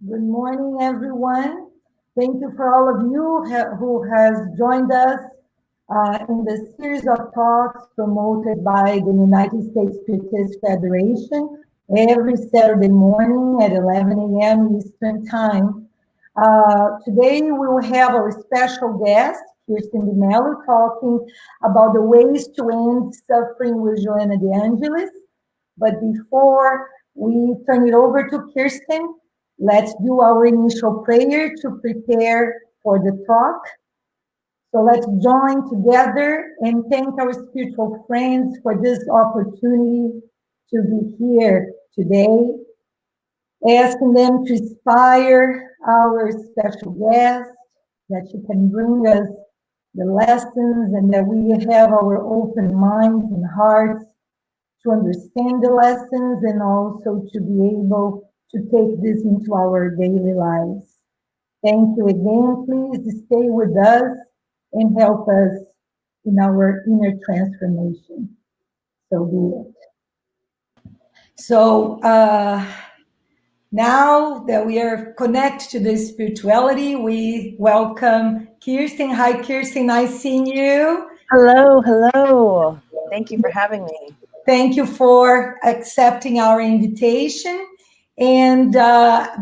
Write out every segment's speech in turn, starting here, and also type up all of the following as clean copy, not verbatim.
Good morning, everyone. Thank you for all of you who has joined us in the series of talks promoted by the United States Spiritist Federation every Saturday morning at 11 a.m. Eastern Time. Today we will have our special guest, Kirsten Melo, talking about the ways to end suffering with Joanna de Angelis. But before we turn it over to Kirsten, let's do our initial prayer to prepare for the talk. So let's join together and thank our spiritual friends for this opportunity to be here today, asking them to inspire our special guest, that she can bring us the lessons and that we have our open minds and hearts to understand the lessons and also to be able to take this into our daily lives. Thank you again. Please stay with us and help us in our inner transformation. So do it. So now that we are connected to the spirituality, we welcome Kirsten. Hi, Kirsten. Nice seeing you. Hello. Thank you for having me. Thank you for accepting our invitation. And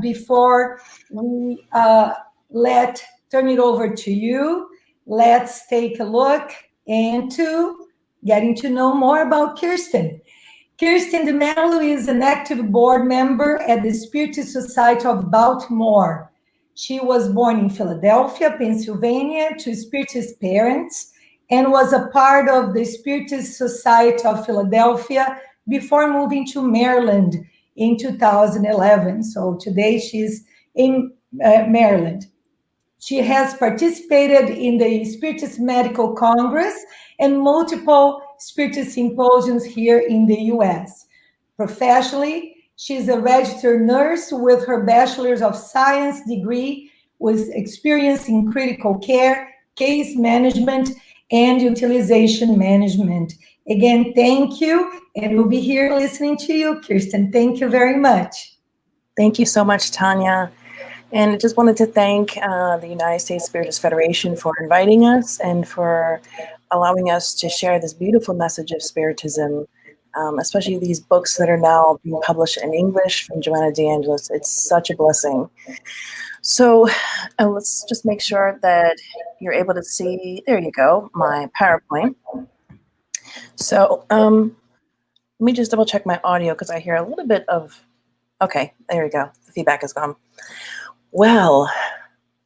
before we turn it over to you, let's take a look into getting to know more about Kirsten. Kirsten Melo is an active board member at the Spiritist Society of Baltimore. She was born in Philadelphia, Pennsylvania, to Spiritist parents, and was a part of the Spiritist Society of Philadelphia before moving to Maryland in 2011. So today she's in Maryland. She has participated in the Spiritist Medical Congress and multiple Spiritist symposiums here in the US. Professionally, she's a registered nurse with her Bachelor's of Science degree with experience in critical care, case management, and utilization management. Again, thank you, and we'll be here listening to you, Kirsten. Thank you very much. Thank you so much, Tanya. And I just wanted to thank the United States Spiritist Federation for inviting us and for allowing us to share this beautiful message of Spiritism, especially these books that are now being published in English from Joanna de Angelis. It's such a blessing. So let's just make sure that you're able to see, there you go, my PowerPoint. So let me just double check my audio because I hear a little bit of, okay, there we go. The feedback is gone. Well,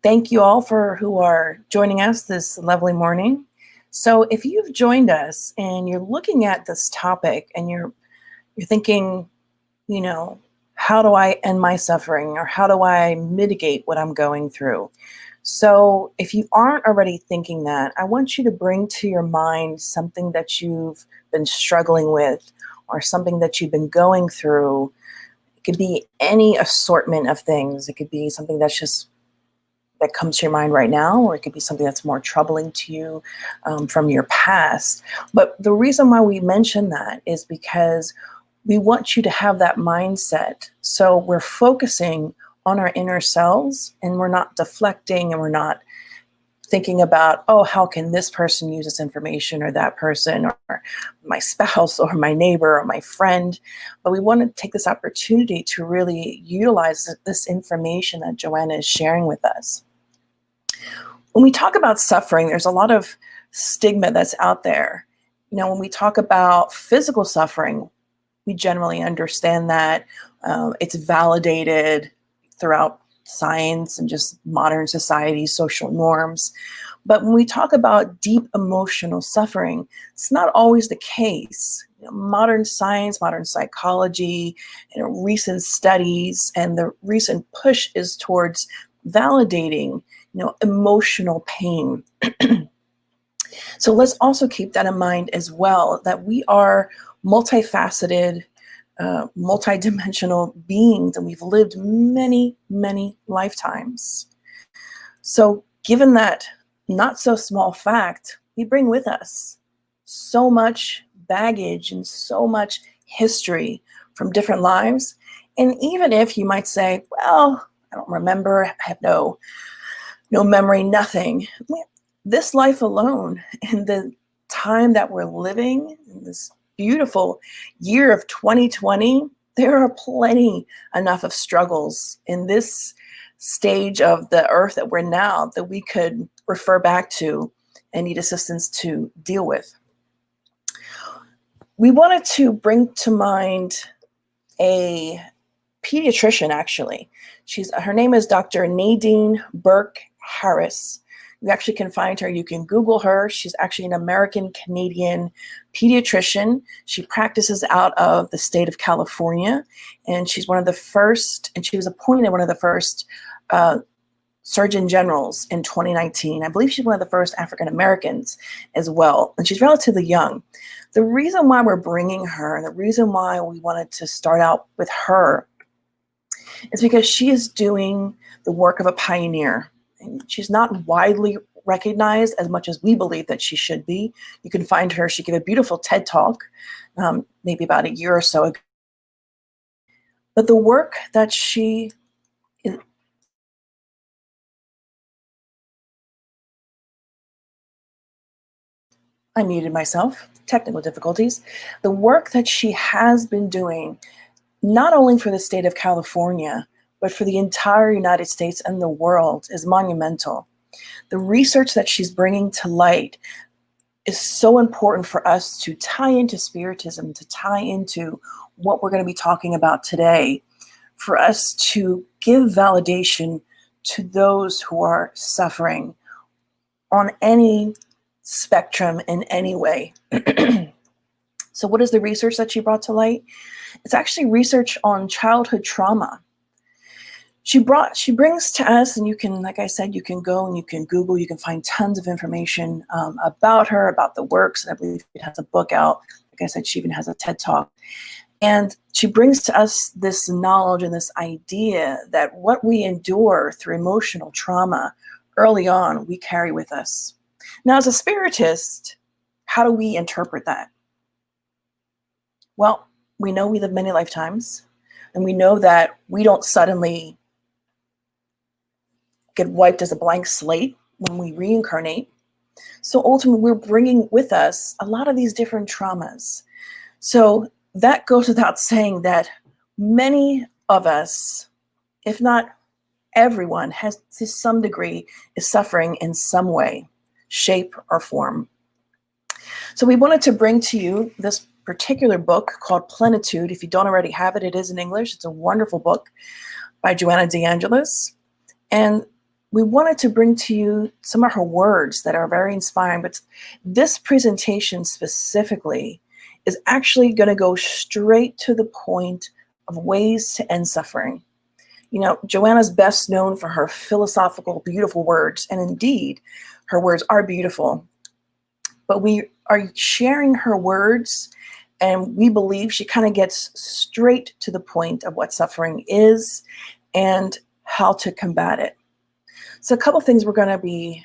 thank you all for who are joining us this lovely morning. So if you've joined us and you're looking at this topic and you're thinking, you know, how do I end my suffering or how do I mitigate what I'm going through? So if you aren't already thinking that, I want you to bring to your mind something that you've been struggling with or something that you've been going through. It could be any assortment of things. It could be something that comes to your mind right now, or it could be something that's more troubling to you from your past. But the reason why we mention that is because we want you to have that mindset. So we're focusing on our inner selves and we're not deflecting and we're not thinking about, oh, how can this person use this information or that person or my spouse or my neighbor or my friend. But we want to take this opportunity to really utilize this information that Joanna is sharing with us. When we talk about suffering, there's a lot of stigma that's out there. You know, when we talk about physical suffering, we generally understand that it's validated throughout science and just modern society, social norms. But when we talk about deep emotional suffering, it's not always the case. You know, modern science, modern psychology, recent studies, and the recent push is towards validating, emotional pain. So let's also keep that in mind as well, that we are multifaceted, multidimensional beings, and we've lived many, many lifetimes. So given that not so small fact, we bring with us so much baggage and so much history from different lives. And even if you might say, well, I don't remember. I have no memory, nothing. This life alone, in the time that we're living, in this beautiful year of 2020, there are plenty enough of struggles in this stage of the earth that we're now that we could refer back to and need assistance to deal with. We wanted to bring to mind a pediatrician, actually. Her name is Dr. Nadine Burke Harris. You actually can find her. You can Google her. She's actually an American-Canadian pediatrician. She practices out of the state of California, and she's one of the first, and she was appointed one of the first Surgeon Generals in 2019. I believe she's one of the first African Americans as well, and she's relatively young. The reason why we're bringing her, and the reason why we wanted to start out with her, is because she is doing the work of a pioneer. And she's not widely recognized as much as we believe that she should be. You can find her. She gave a beautiful TED Talk maybe about a year or so ago. But the work that she is, I muted myself, technical difficulties. The work that she has been doing, not only for the state of California, but for the entire United States and the world, is monumental. The research that she's bringing to light is so important for us to tie into Spiritism, to tie into what we're going to be talking about today, for us to give validation to those who are suffering on any spectrum in any way. So what is the research that she brought to light? It's actually research on childhood trauma. She brings to us, and you can, like I said, you can go and you can Google, you can find tons of information about her, about the works, and I believe she has a book out. Like I said, she even has a TED Talk. And she brings to us this knowledge and this idea that what we endure through emotional trauma early on, we carry with us. Now, as a Spiritist, how do we interpret that? Well, we know we live many lifetimes, and we know that we don't suddenly get wiped as a blank slate when we reincarnate. So ultimately, we're bringing with us a lot of these different traumas. So that goes without saying that many of us, if not everyone, has to some degree is suffering in some way, shape, or form. So we wanted to bring to you this particular book called Plenitude. If you don't already have it, it is in English. It's a wonderful book by Joanna de Angelis. And we wanted to bring to you some of her words that are very inspiring, but this presentation specifically is actually going to go straight to the point of ways to end suffering. You know, Joanna's best known for her philosophical, beautiful words, and indeed, her words are beautiful. But we are sharing her words, and we believe she kind of gets straight to the point of what suffering is and how to combat it. So a couple things we're going to be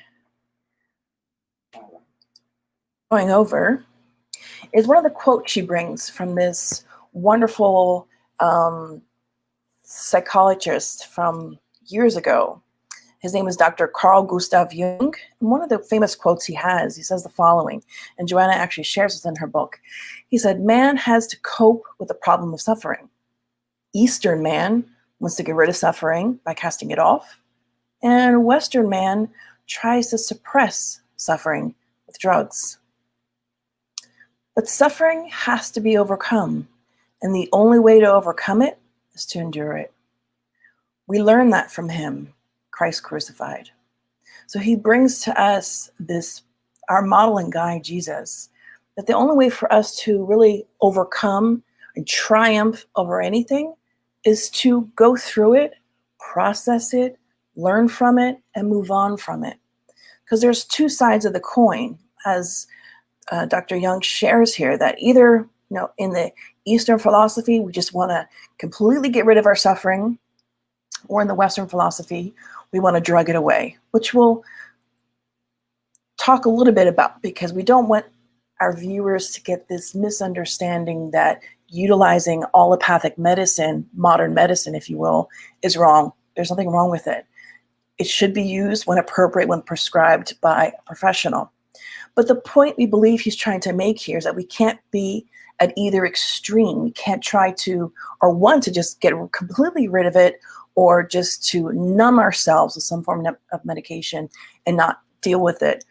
going over is one of the quotes she brings from this wonderful psychologist from years ago. His name is Dr. Carl Gustav Jung. And one of the famous quotes he says the following, and Joanna actually shares this in her book. He said, "Man has to cope with the problem of suffering. Eastern man wants to get rid of suffering by casting it off. And Western man tries to suppress suffering with drugs. But suffering has to be overcome, and the only way to overcome it is to endure it. We learn that from him, Christ crucified." So he brings to us our model and guide, Jesus, that the only way for us to really overcome and triumph over anything is to go through it, process it, learn from it, and move on from it. Because there's two sides of the coin, as Dr. Jung shares here, that either, in the Eastern philosophy, we just want to completely get rid of our suffering, or in the Western philosophy, we want to drug it away, which we'll talk a little bit about, because we don't want our viewers to get this misunderstanding that utilizing allopathic medicine, modern medicine, if you will, is wrong. There's nothing wrong with it. It should be used when appropriate, when prescribed by a professional. But the point we believe he's trying to make here is that we can't be at either extreme. We can't try to, or want to just get completely rid of it, or just to numb ourselves with some form of medication and not deal with it.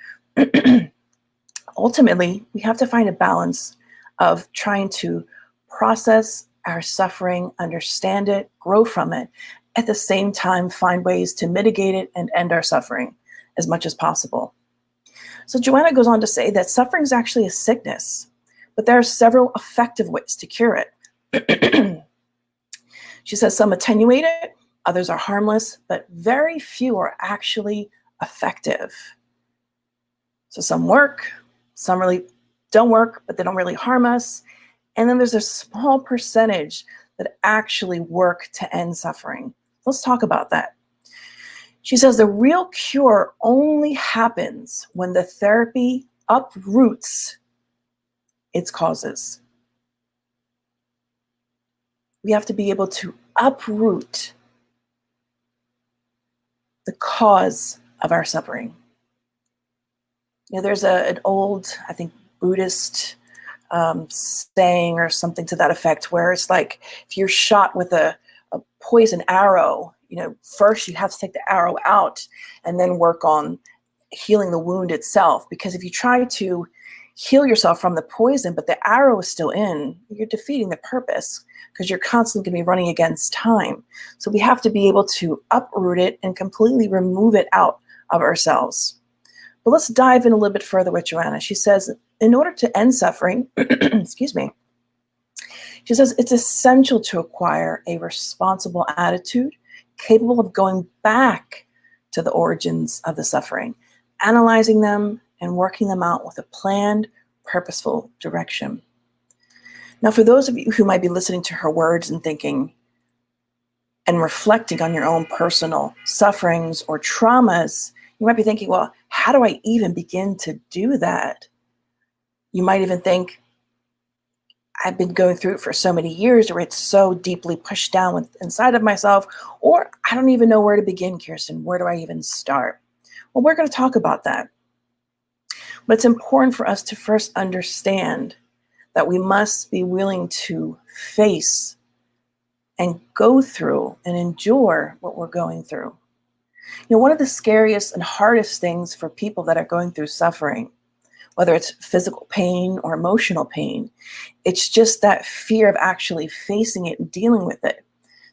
Ultimately, we have to find a balance of trying to process our suffering, understand it, grow from it, at the same time find ways to mitigate it and end our suffering as much as possible. So Joanna goes on to say that suffering is actually a sickness, but there are several effective ways to cure it. She says some attenuate it, others are harmless, but very few are actually effective. So some work, some really don't work, but they don't really harm us. And then there's a small percentage that actually work to end suffering. Let's talk about that. She says the real cure only happens when the therapy uproots its causes. We have to be able to uproot the cause of our suffering. There's an old, I think, Buddhist saying or something to that effect, where it's like if you're shot with a poison arrow, first you have to take the arrow out and then work on healing the wound itself. Because if you try to heal yourself from the poison, but the arrow is still in, you're defeating the purpose, because you're constantly going to be running against time. So we have to be able to uproot it and completely remove it out of ourselves. But let's dive in a little bit further with Joanna. She says, in order to end suffering, excuse me, she says it's essential to acquire a responsible attitude capable of going back to the origins of the suffering, analyzing them and working them out with a planned, purposeful direction. Now, for those of you who might be listening to her words and thinking and reflecting on your own personal sufferings or traumas, you might be thinking, well, how do I even begin to do that? You might even think, I've been going through it for so many years, or it's so deeply pushed down inside of myself, or I don't even know where to begin, Kirsten. Where do I even start? Well, we're going to talk about that. But it's important for us to first understand that we must be willing to face and go through and endure what we're going through. One of the scariest and hardest things for people that are going through suffering, whether it's physical pain or emotional pain, it's just that fear of actually facing it and dealing with it.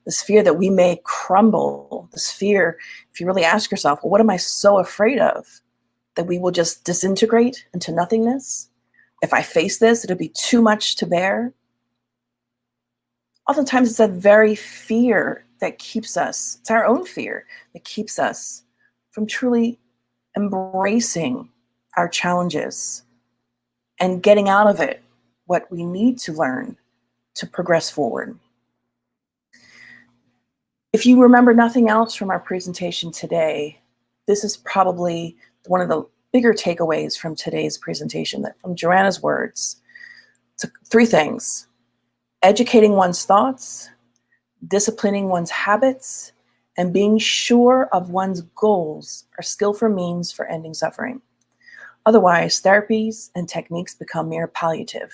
This fear that we may crumble, this fear, if you really ask yourself, well, what am I so afraid of? That we will just disintegrate into nothingness? If I face this, it'll be too much to bear. Oftentimes it's that very fear that keeps us, it's our own fear that keeps us from truly embracing our challenges and getting out of it what we need to learn to progress forward. If you remember nothing else from our presentation today, this is probably one of the bigger takeaways from today's presentation, that from Joanna's words. So 3 things: educating one's thoughts, disciplining one's habits, and being sure of one's goals are skillful means for ending suffering. Otherwise, therapies and techniques become mere palliative.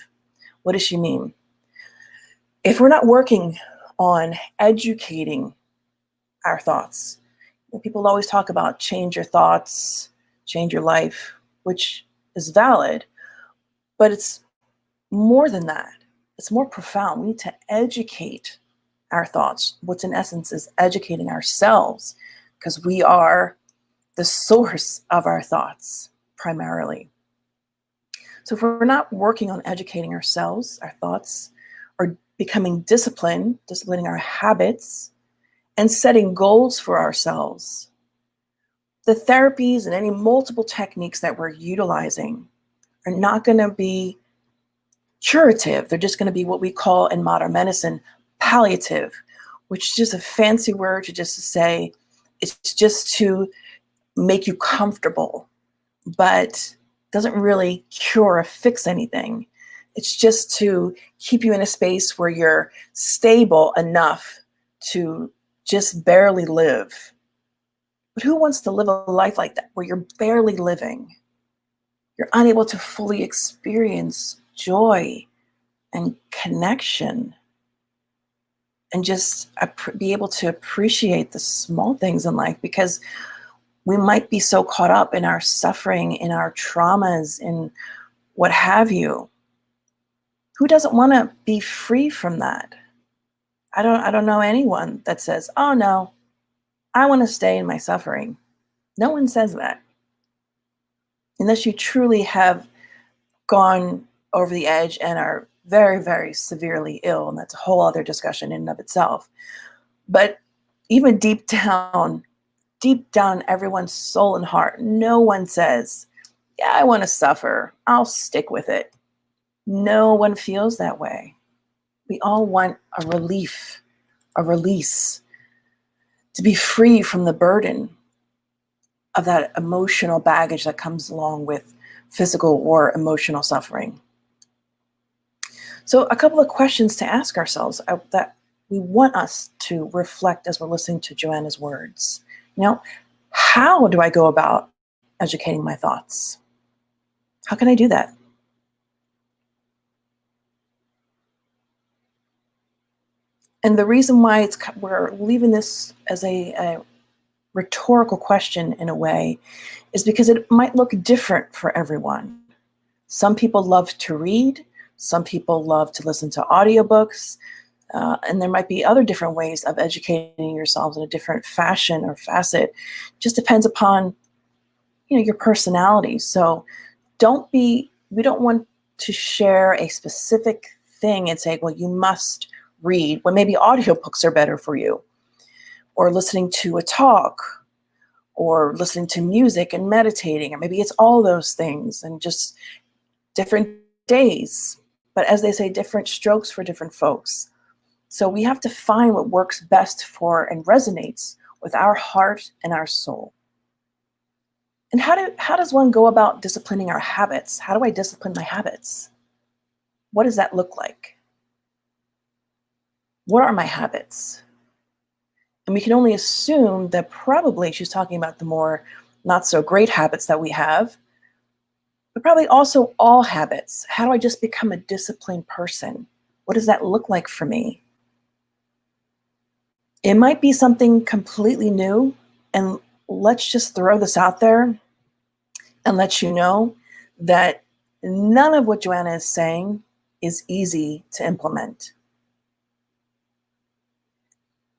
What does she mean? If we're not working on educating our thoughts, people always talk about change your thoughts, change your life, which is valid, but it's more than that. It's more profound. We need to educate our thoughts. What's in essence is educating ourselves, because we are the source of our thoughts primarily. So if we're not working on educating ourselves, our thoughts, or becoming disciplining our habits, and setting goals for ourselves, the therapies and any multiple techniques that we're utilizing are not going to be curative. They're just going to be what we call in modern medicine palliative, which is just a fancy word to just say it's just to make you comfortable, but doesn't really cure or fix anything. It's just to keep you in a space where you're stable enough to just barely live. But who wants to live a life like that, where you're barely living? You're unable to fully experience joy and connection and just be able to appreciate the small things in life, because we might be so caught up in our suffering, in our traumas, in what have you. Who doesn't want to be free from that? I don't know anyone that says, oh no, I want to stay in my suffering. No one says that. Unless you truly have gone over the edge and are very, very severely ill. And that's a whole other discussion in and of itself. But even deep down in everyone's soul and heart, no one says, yeah, I want to suffer. I'll stick with it. No one feels that way. We all want a relief, a release, to be free from the burden of that emotional baggage that comes along with physical or emotional suffering. So a couple of questions to ask ourselves that we want us to reflect as we're listening to Joanna's words. How do I go about educating my thoughts? How can I do that? And the reason why we're leaving this as a rhetorical question in a way is because it might look different for everyone. Some people love to read. Some people love to listen to audiobooks. And there might be other different ways of educating yourselves in a different fashion or facet. Just depends upon, your personality. So we don't want to share a specific thing and say, well, you must read, when maybe audiobooks are better for you, or listening to a talk, or listening to music and meditating, or maybe it's all those things and just different days. But as they say, different strokes for different folks. So we have to find what works best for and resonates with our heart and our soul. And how does one go about disciplining our habits? How do I discipline my habits? What does that look like? What are my habits? And we can only assume that probably she's talking about the more not so great habits that we have, but probably also all habits. How do I just become a disciplined person? What does that look like for me? It might be something completely new, and let's just throw this out there and let you know that none of what Joanna is saying is easy to implement.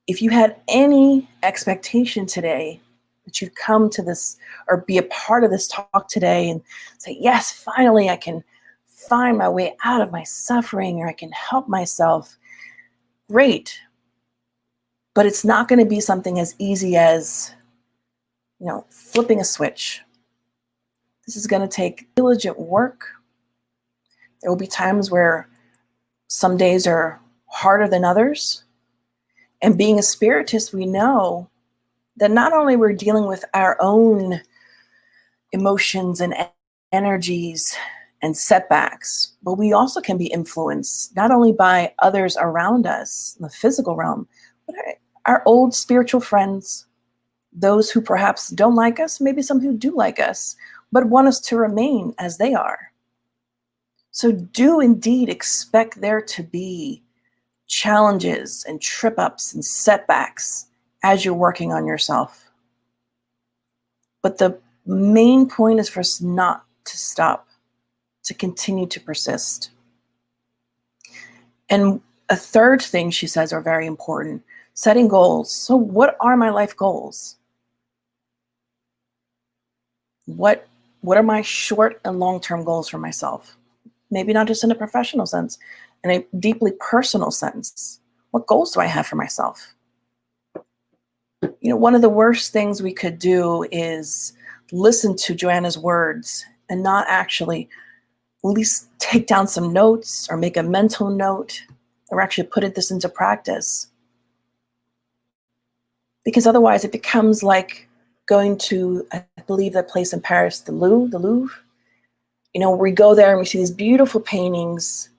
If you had any expectation today that you'd come to this or be a part of this talk today and say, yes, finally I can find my way out of my suffering, or I can help myself, great. But it's not going to be something as easy as, flipping a switch. This is going to take diligent work. There will be times where some days are harder than others. And being a spiritist, we know that not only we're dealing with our own emotions and energies and setbacks, but we also can be influenced not only by others around us in the physical realm, but our old spiritual friends, those who perhaps don't like us, maybe some who do like us, but want us to remain as they are. So do indeed expect there to be challenges and trip ups and setbacks as you're working on yourself. But the main point is for us not to stop, to continue to persist. And a third thing she says are very important, setting goals. So what are my life goals? What are my short and long-term goals for myself? Maybe not just in a professional sense, in a deeply personal sense. What goals do I have for myself? One of the worst things we could do is listen to Joanna's words and not actually at least take down some notes or make a mental note or actually put this into practice. Because otherwise it becomes like going to, I believe, that place in Paris, the Louvre. We go there and we see these beautiful paintings,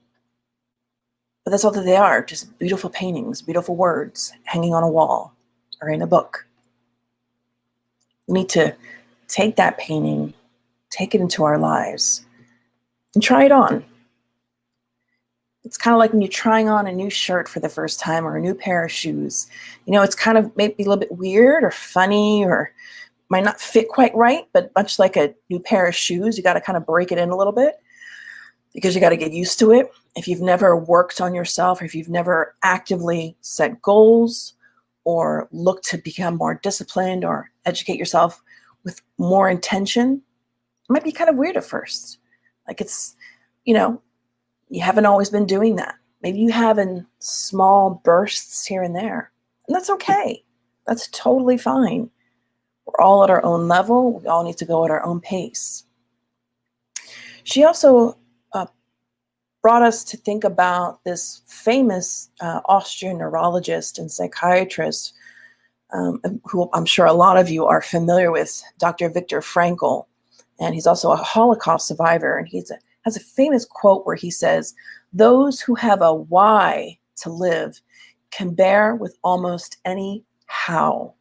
but that's all that they are, just beautiful paintings, beautiful words hanging on a wall. or in a book. We need to take that painting, take it into our lives, and try it on. It's kind of like when you're trying on a new shirt for the first time or a new pair of shoes. It's kind of maybe a little bit weird or funny or might not fit quite right, but much like a new pair of shoes, you got to kind of break it in a little bit because you got to get used to it. If you've never worked on yourself, or if you've never actively set goals or looked to become more disciplined or educate yourself with more intention, it might be kind of weird at first. Like you haven't always been doing that. Maybe you have in small bursts here and there. And that's okay. That's totally fine. We're all at our own level. We all need to go at our own pace. She also brought us to think about this famous Austrian neurologist and psychiatrist who I'm sure a lot of you are familiar with, Dr. Viktor Frankl. And he's also a Holocaust survivor. And he has a famous quote where he says, "Those who have a why to live can bear with almost any how."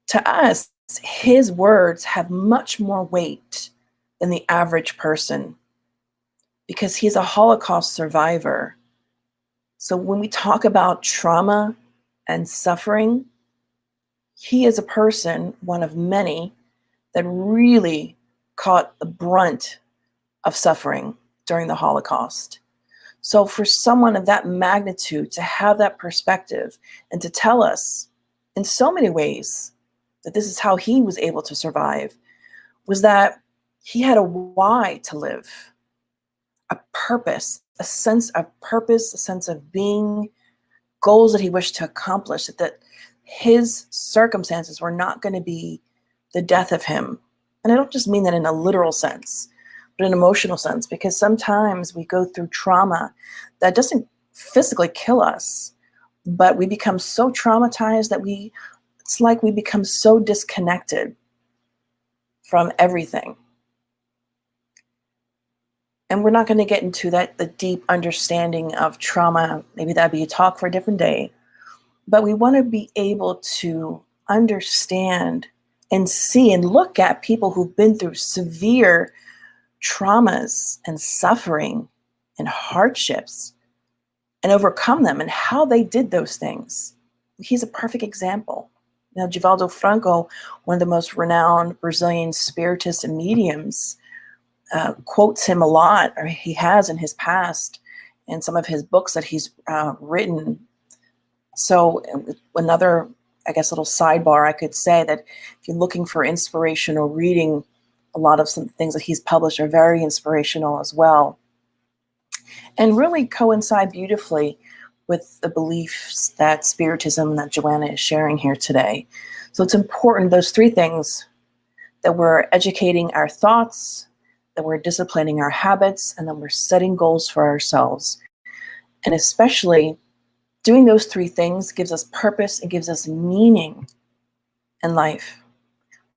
To us, his words have much more weight than the average person because he's a Holocaust survivor. So when we talk about trauma and suffering, he is a person, one of many, that really caught the brunt of suffering during the Holocaust. So for someone of that magnitude to have that perspective and to tell us in so many ways that this is how he was able to survive, was that he had a why to live, a purpose, a sense of purpose, a sense of being, goals that he wished to accomplish, that his circumstances were not going to be the death of him. And I don't just mean that in a literal sense, but an emotional sense, because sometimes we go through trauma that doesn't physically kill us, but we become so traumatized that it's like we become so disconnected from everything. And we're not going to get into the deep understanding of trauma. Maybe that'd be a talk for a different day. But we want to be able to understand and see and look at people who've been through severe traumas and suffering and hardships and overcome them and how they did those things. He's a perfect example. Divaldo Franco, one of the most renowned Brazilian spiritists and mediums, quotes him a lot, or he has in his past, in some of his books that he's written. So another, I guess, little sidebar, I could say that if you're looking for inspirational reading, a lot of some things that he's published are very inspirational as well, and really coincide beautifully with the beliefs that Spiritism that Joanna is sharing here today. So it's important, those three things, that we're educating our thoughts, that we're disciplining our habits, and then we're setting goals for ourselves. And especially doing those three things gives us purpose and gives us meaning in life.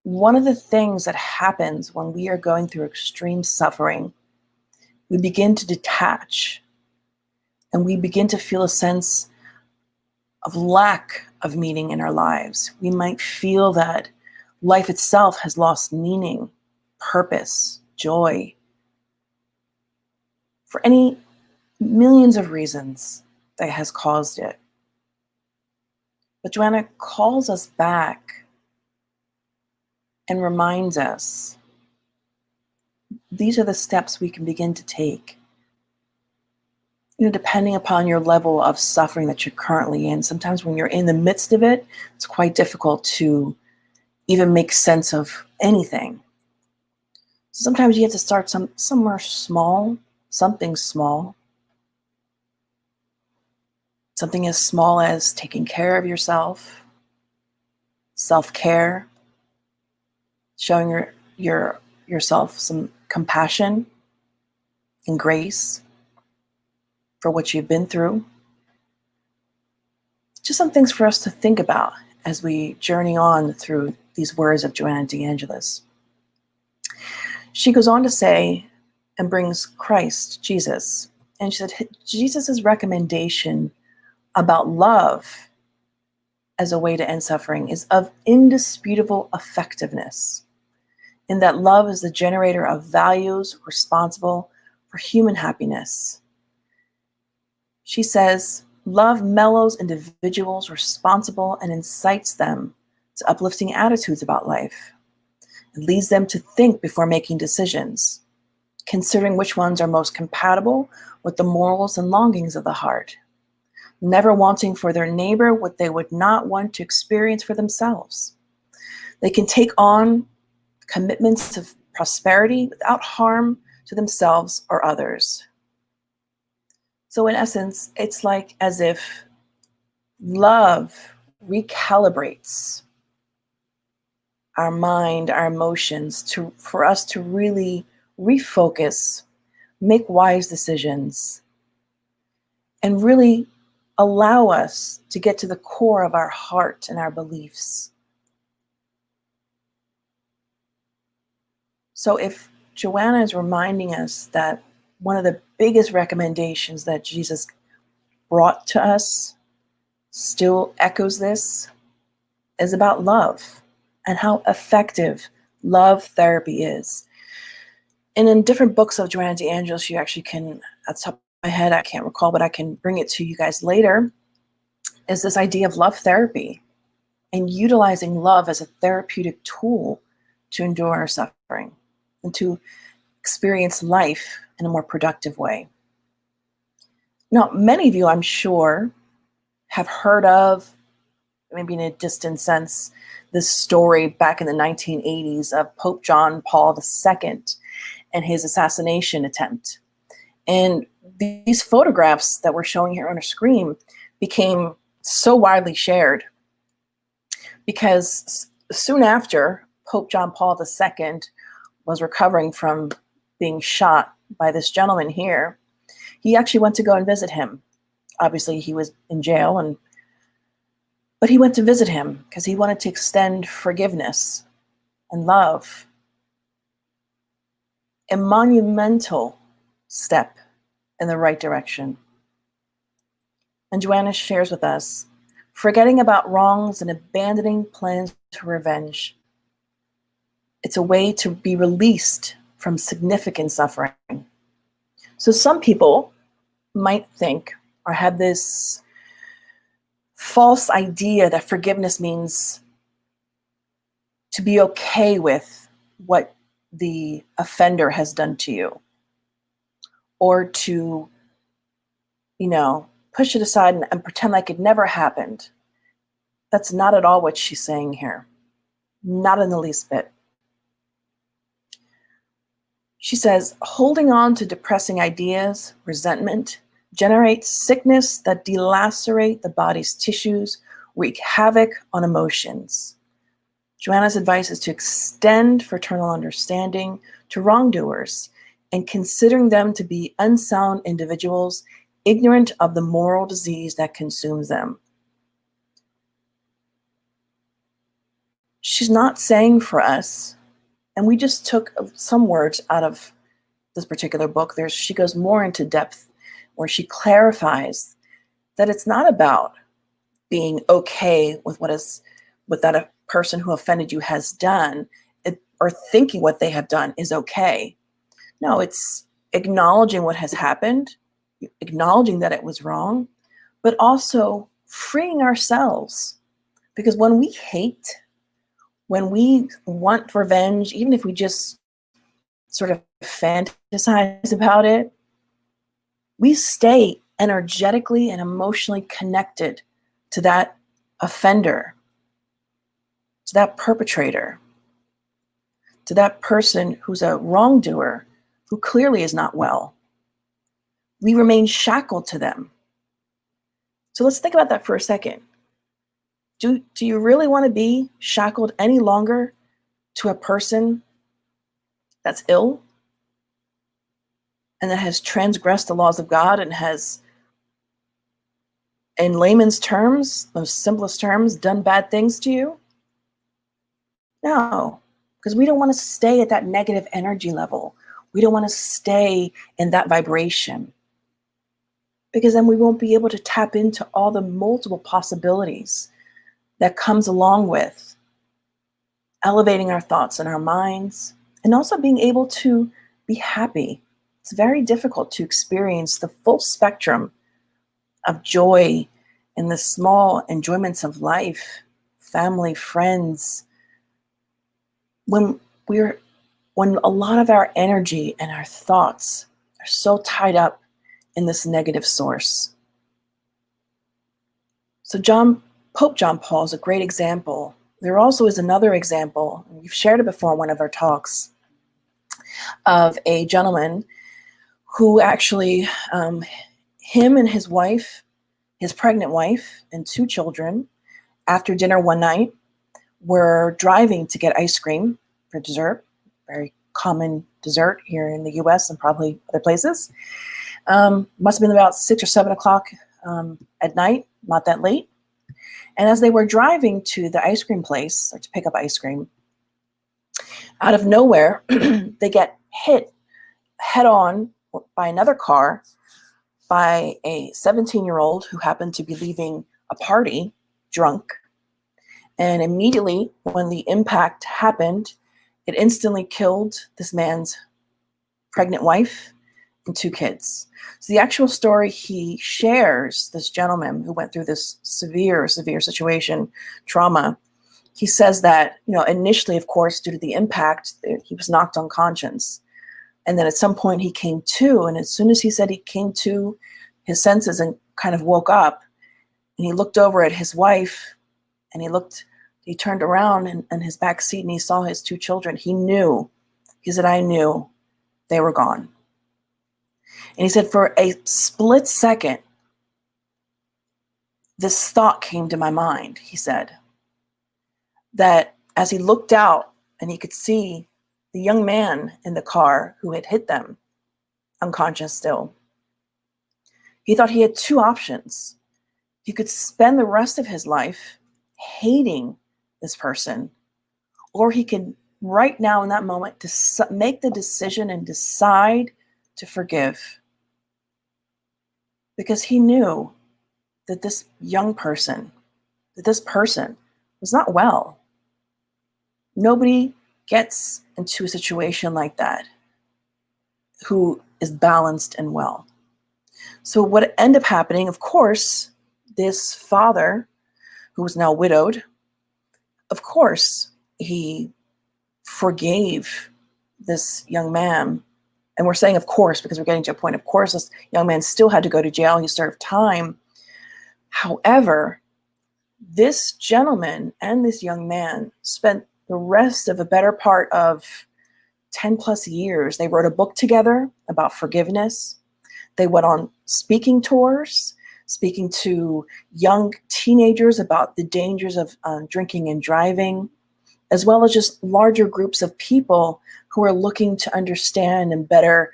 One of the things that happens when we are going through extreme suffering, we begin to detach and we begin to feel a sense of lack of meaning in our lives. We might feel that life itself has lost meaning, purpose, joy, for any millions of reasons that has caused it. But Joanna calls us back and reminds us these are the steps we can begin to take. Depending upon your level of suffering that you're currently in, sometimes when you're in the midst of it, it's quite difficult to even make sense of anything. So sometimes you have to start somewhere small, something small. Something as small as taking care of yourself, self-care, showing yourself some compassion and grace for what you've been through. Just some things for us to think about as we journey on through these words of Joanna de Angelis. She goes on to say, and brings Christ, Jesus, and she said, Jesus' recommendation about love as a way to end suffering is of indisputable effectiveness, in that love is the generator of values responsible for human happiness. She says, love mellows individuals responsible and incites them to uplifting attitudes about life. It leads them to think before making decisions, considering which ones are most compatible with the morals and longings of the heart, never wanting for their neighbor what they would not want to experience for themselves. They can take on commitments of prosperity without harm to themselves or others. So in essence, it's like as if love recalibrates our mind, our emotions, for us to really refocus, make wise decisions, and really allow us to get to the core of our heart and our beliefs. So if Joanna is reminding us that one of the biggest recommendations that Jesus brought to us still echoes this, is about love and how effective love therapy is. And in different books of Joanna de Angelis, you actually can, at the top of my head, I can't recall, but I can bring it to you guys later, is this idea of love therapy and utilizing love as a therapeutic tool to endure our suffering and to experience life in a more productive way. Now, many of you, I'm sure, have heard of, maybe in a distant sense, this story back in the 1980s of Pope John Paul II and his assassination attempt. And these photographs that we're showing here on our screen became so widely shared because soon after Pope John Paul II was recovering from being shot by this gentleman here, he actually went to go and visit him. Obviously, he was in jail, but he went to visit him because he wanted to extend forgiveness and love. A monumental step in the right direction. And Joanna shares with us, forgetting about wrongs and abandoning plans to revenge. It's a way to be released from significant suffering. So some people might think or have this false idea that forgiveness means to be okay with what the offender has done to you, or to, push it aside and pretend like it never happened. That's not at all what she's saying here. Not in the least bit. She says, holding on to depressing ideas, resentment, generates sickness that delacerate the body's tissues, wreak havoc on emotions. Joanna's advice is to extend fraternal understanding to wrongdoers and considering them to be unsound individuals, ignorant of the moral disease that consumes them. She's not saying for us, and we just took some words out of this particular book. She goes more into depth where she clarifies that it's not about being okay with what that a person who offended you has done, or thinking what they have done is okay. No, it's acknowledging what has happened, acknowledging that it was wrong, but also freeing ourselves. Because when we hate, when we want revenge, even if we just sort of fantasize about it, we stay energetically and emotionally connected to that offender, to that perpetrator, to that person who's a wrongdoer who clearly is not well. We remain shackled to them. So let's think about that for a second. Do you really want to be shackled any longer to a person that's ill and that has transgressed the laws of God and has, in layman's terms, most simplest terms, done bad things to you? No, because we don't want to stay at that negative energy level. We don't want to stay in that vibration, because then we won't be able to tap into all the multiple possibilities that comes along with elevating our thoughts and our minds, and also being able to be happy. It's very difficult to experience the full spectrum of joy and the small enjoyments of life, family, friends, when a lot of our energy and our thoughts are so tied up in this negative source. So Pope John Paul is a great example. There also is another example, and we've shared it before in one of our talks, of a gentleman who actually, him and his wife, his pregnant wife and 2 children, after dinner one night, were driving to get ice cream for dessert, very common dessert here in the US and probably other places. Must have been about 6 or 7 o'clock at night, not that late. And as they were driving to the ice cream place, or to pick up ice cream, out of nowhere, they get hit head on by another car by a 17-year-old who happened to be leaving a party drunk. And immediately when the impact happened, it instantly killed this man's pregnant wife and 2 kids. So the actual story he shares, this gentleman who went through this severe situation, trauma, he says that, initially, of course, due to the impact, he was knocked unconscious. And then at some point he came to, and as soon as he said he came to his senses and kind of woke up, and he looked over at his wife, and he turned around in his back seat and he saw his 2 children. He said, I knew they were gone. And he said, for a split second, this thought came to my mind, he said, that as he looked out and he could see the young man in the car who had hit them, unconscious still, he thought he had 2 options. He could spend the rest of his life hating this person, or he could right now in that moment to make the decision and decide to forgive. Because he knew that this person was not well. Nobody gets into a situation like that who is balanced and well. So what ended up happening, of course, this father, who was now widowed, of course, he forgave this young man. And we're saying, of course, because we're getting to a point, of course, this young man still had to go to jail. He served time. However, this gentleman and this young man spent the rest of the better part of 10 plus years. They wrote a book together about forgiveness. They went on speaking tours, speaking to young teenagers about the dangers of drinking and driving, as well as just larger groups of people who are looking to understand and better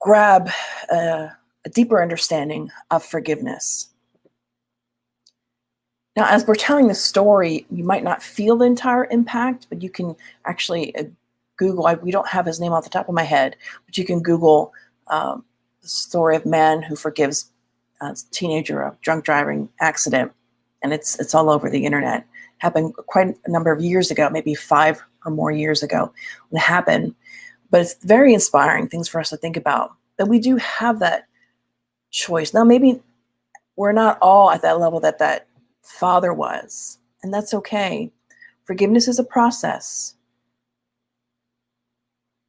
grab a deeper understanding of forgiveness. Now, as we're telling the story, you might not feel the entire impact, but you can actually Google, we don't have his name off the top of my head, but you can Google the story of man who forgives a teenager of drunk driving accident. And it's all over the internet. Happened quite a number of years ago, maybe 5 or more years ago when it happened. But it's very inspiring things for us to think about, that we do have that choice. Now, maybe we're not all at that level that father was, and that's okay. Forgiveness is a process.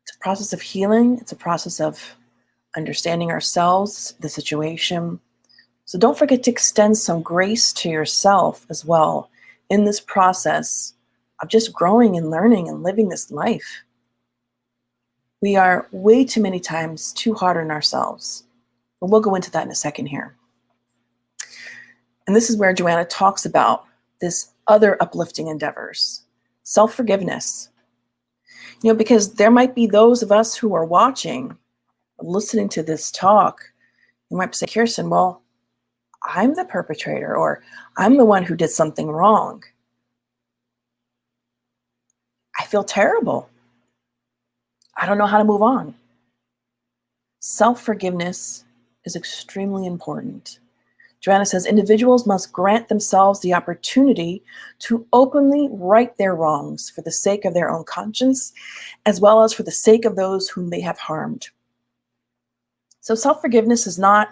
It's a process of healing. It's a process of understanding ourselves, the situation. So don't forget to extend some grace to yourself as well in this process of just growing and learning and living this life. We are way too many times too hard on ourselves. But we'll go into that in a second here. And this is where Joanna talks about this other uplifting endeavors, self-forgiveness. Because there might be those of us who are watching, listening to this talk, you might say, Kirsten, well, I'm the perpetrator, or I'm the one who did something wrong. I feel terrible. I don't know how to move on. Self-forgiveness is extremely important. Joanna says, individuals must grant themselves the opportunity to openly right their wrongs for the sake of their own conscience, as well as for the sake of those whom they have harmed. So self-forgiveness is not,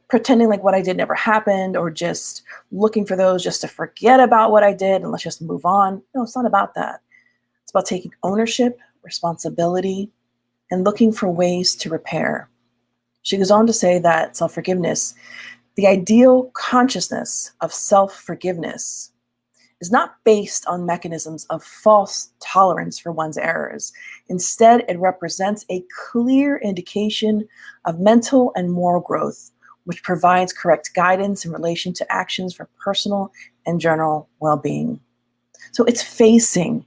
pretending like what I did never happened, or just looking for those just to forget about what I did and let's just move on. No, it's not about that. It's about taking ownership, responsibility, and looking for ways to repair. She goes on to say that self-forgiveness, the ideal consciousness of self-forgiveness, is not based on mechanisms of false tolerance for one's errors. Instead, it represents a clear indication of mental and moral growth, which provides correct guidance in relation to actions for personal and general well-being. So it's facing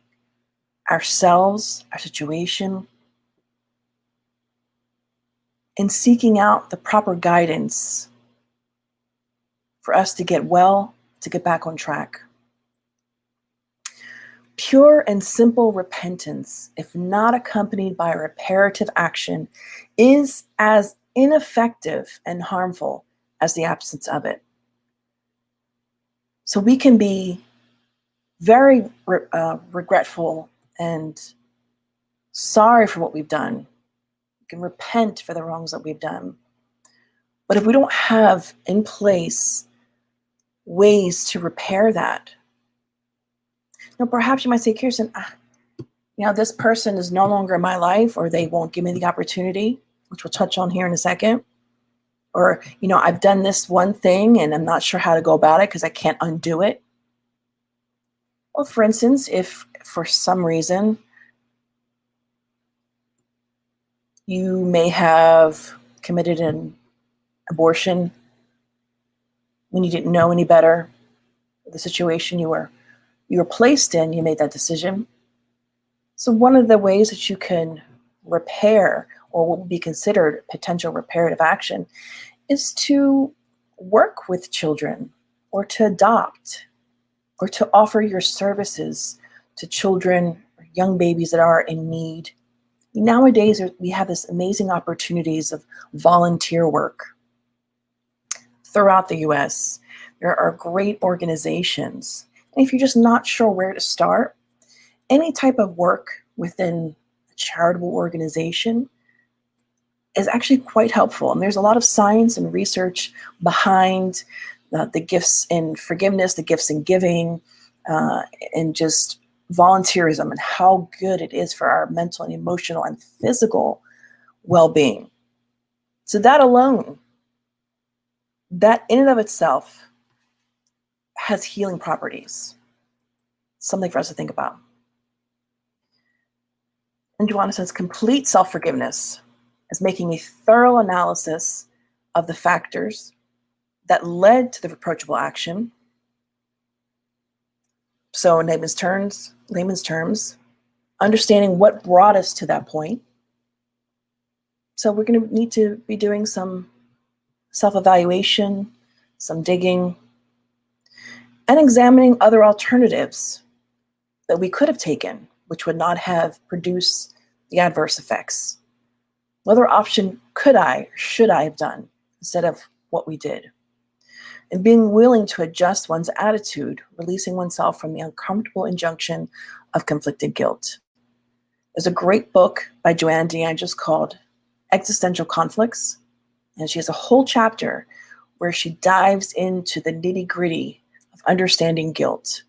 ourselves, our situation, and seeking out the proper guidance for us to get well, to get back on track. Pure and simple repentance, if not accompanied by reparative action, is as ineffective and harmful as the absence of it. So we can be very regretful and sorry for what we've done. We can repent for the wrongs that we've done. But if we don't have in place ways to repair that, perhaps you might say, Kirsten, this person is no longer in my life, or they won't give me the opportunity, which we'll touch on here in a second. Or, I've done this one thing and I'm not sure how to go about it because I can't undo it. Well, for instance, if for some reason you may have committed an abortion when you didn't know any better, the situation you were placed in, you made that decision. So one of the ways that you can repair, or what would be considered potential reparative action, is to work with children, or to adopt, or to offer your services to children or young babies that are in need. Nowadays, we have this amazing opportunities of volunteer work throughout the US. There are great organizations. And if you're just not sure where to start, any type of work within a charitable organization is actually quite helpful. And there's a lot of science and research behind the gifts in forgiveness, the gifts in giving, and just volunteerism, and how good it is for our mental and emotional and physical well-being. So that alone, that in and of itself has healing properties. Something for us to think about. And Joanna says, complete self-forgiveness is making a thorough analysis of the factors that led to the reproachable action. So in layman's terms, understanding what brought us to that point. So we're going to need to be doing some self-evaluation, some digging, and examining other alternatives that we could have taken, which would not have produced the adverse effects. What other option could I, should I have done instead of what we did? And being willing to adjust one's attitude, releasing oneself from the uncomfortable injunction of conflicted guilt. There's a great book by Joanna de Angelis called Existential Conflicts, and she has a whole chapter where she dives into the nitty-gritty of understanding guilt.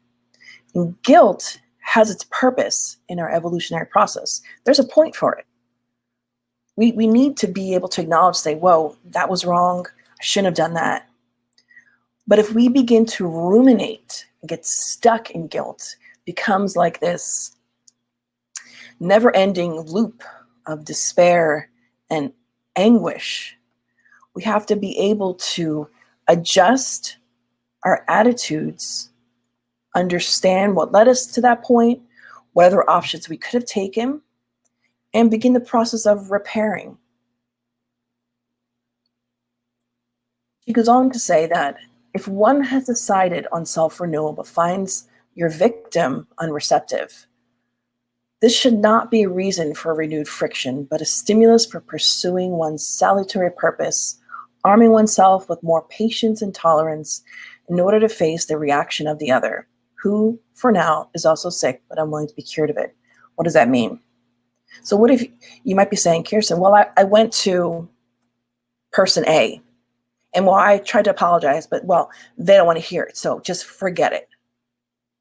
And guilt has its purpose in our evolutionary process. There's a point for it. We need to be able to acknowledge, say, whoa, that was wrong. I shouldn't have done that. But if we begin to ruminate and get stuck in guilt, it becomes like this never-ending loop of despair and anguish. We have to be able to adjust our attitudes, understand what led us to that point, what other options we could have taken, and begin the process of repairing. She goes on to say that if one has decided on self-renewal but finds your victim unreceptive, this should not be a reason for renewed friction, but a stimulus for pursuing one's salutary purpose arming oneself with more patience and tolerance in order to face the reaction of the other, who, for now, is also sick, but unwilling to be cured of it. What does that mean? So what if you might be saying, Kirsten, well, I went to person A, and well, I tried to apologize, but well, they don't want to hear it, so just forget it.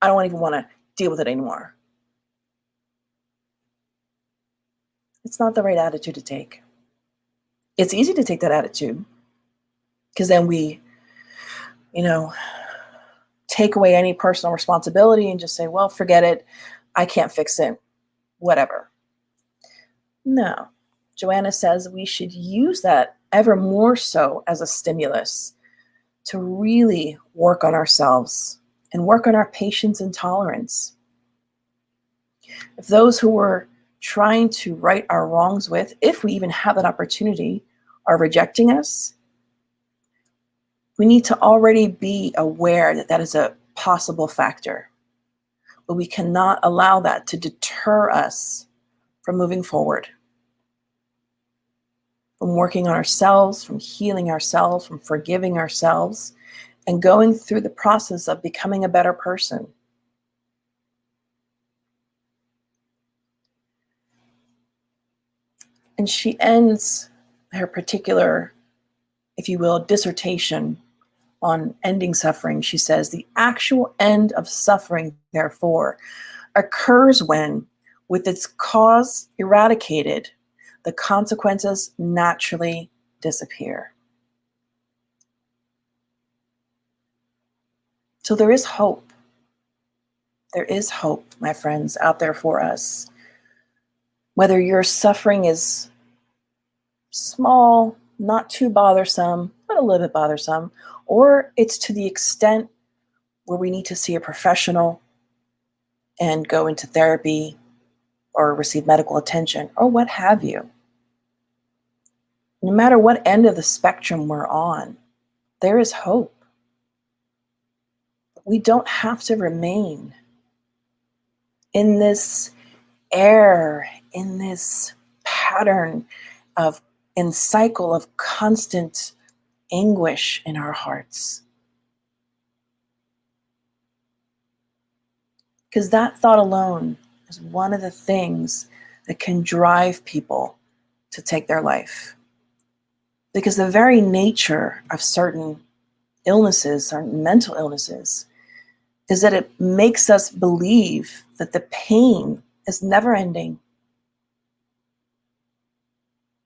I don't even want to deal with it anymore. It's not the right attitude to take. It's easy to take that attitude because then we, take away any personal responsibility and just say, well, forget it. I can't fix it. Whatever. No. Joanna says we should use that ever more so as a stimulus to really work on ourselves and work on our patience and tolerance. If those who we're trying to right our wrongs with, if we even have that opportunity, are rejecting us, we need to already be aware that that is a possible factor. But we cannot allow that to deter us from moving forward, from working on ourselves, from healing ourselves, from forgiving ourselves, and going through the process of becoming a better person. And she ends her particular, if you will, dissertation on ending suffering. She says, the actual end of suffering, therefore, occurs when, with its cause eradicated, the consequences naturally disappear. So there is hope. There is hope, my friends, out there for us. Whether your suffering is small, not too bothersome, but a little bit bothersome, or it's to the extent where we need to see a professional and go into therapy or receive medical attention, or what have you. No matter what end of the spectrum we're on, there is hope. We don't have to remain in this error, in this pattern of and cycle of constant anguish in our hearts. Because that thought alone is one of the things that can drive people to take their life. Because the very nature of certain illnesses, certain mental illnesses, is that it makes us believe that the pain is never ending.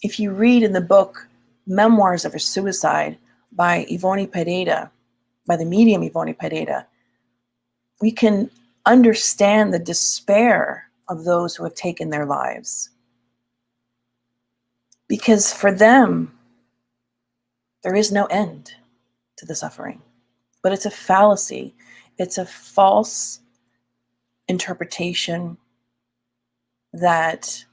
If you read in the book Memoirs of a Suicide by Ivone Pereira, by the medium Ivone Pereira, we can understand the despair of those who have taken their lives. Because for them, there is no end to the suffering. But it's a fallacy. It's a false interpretation that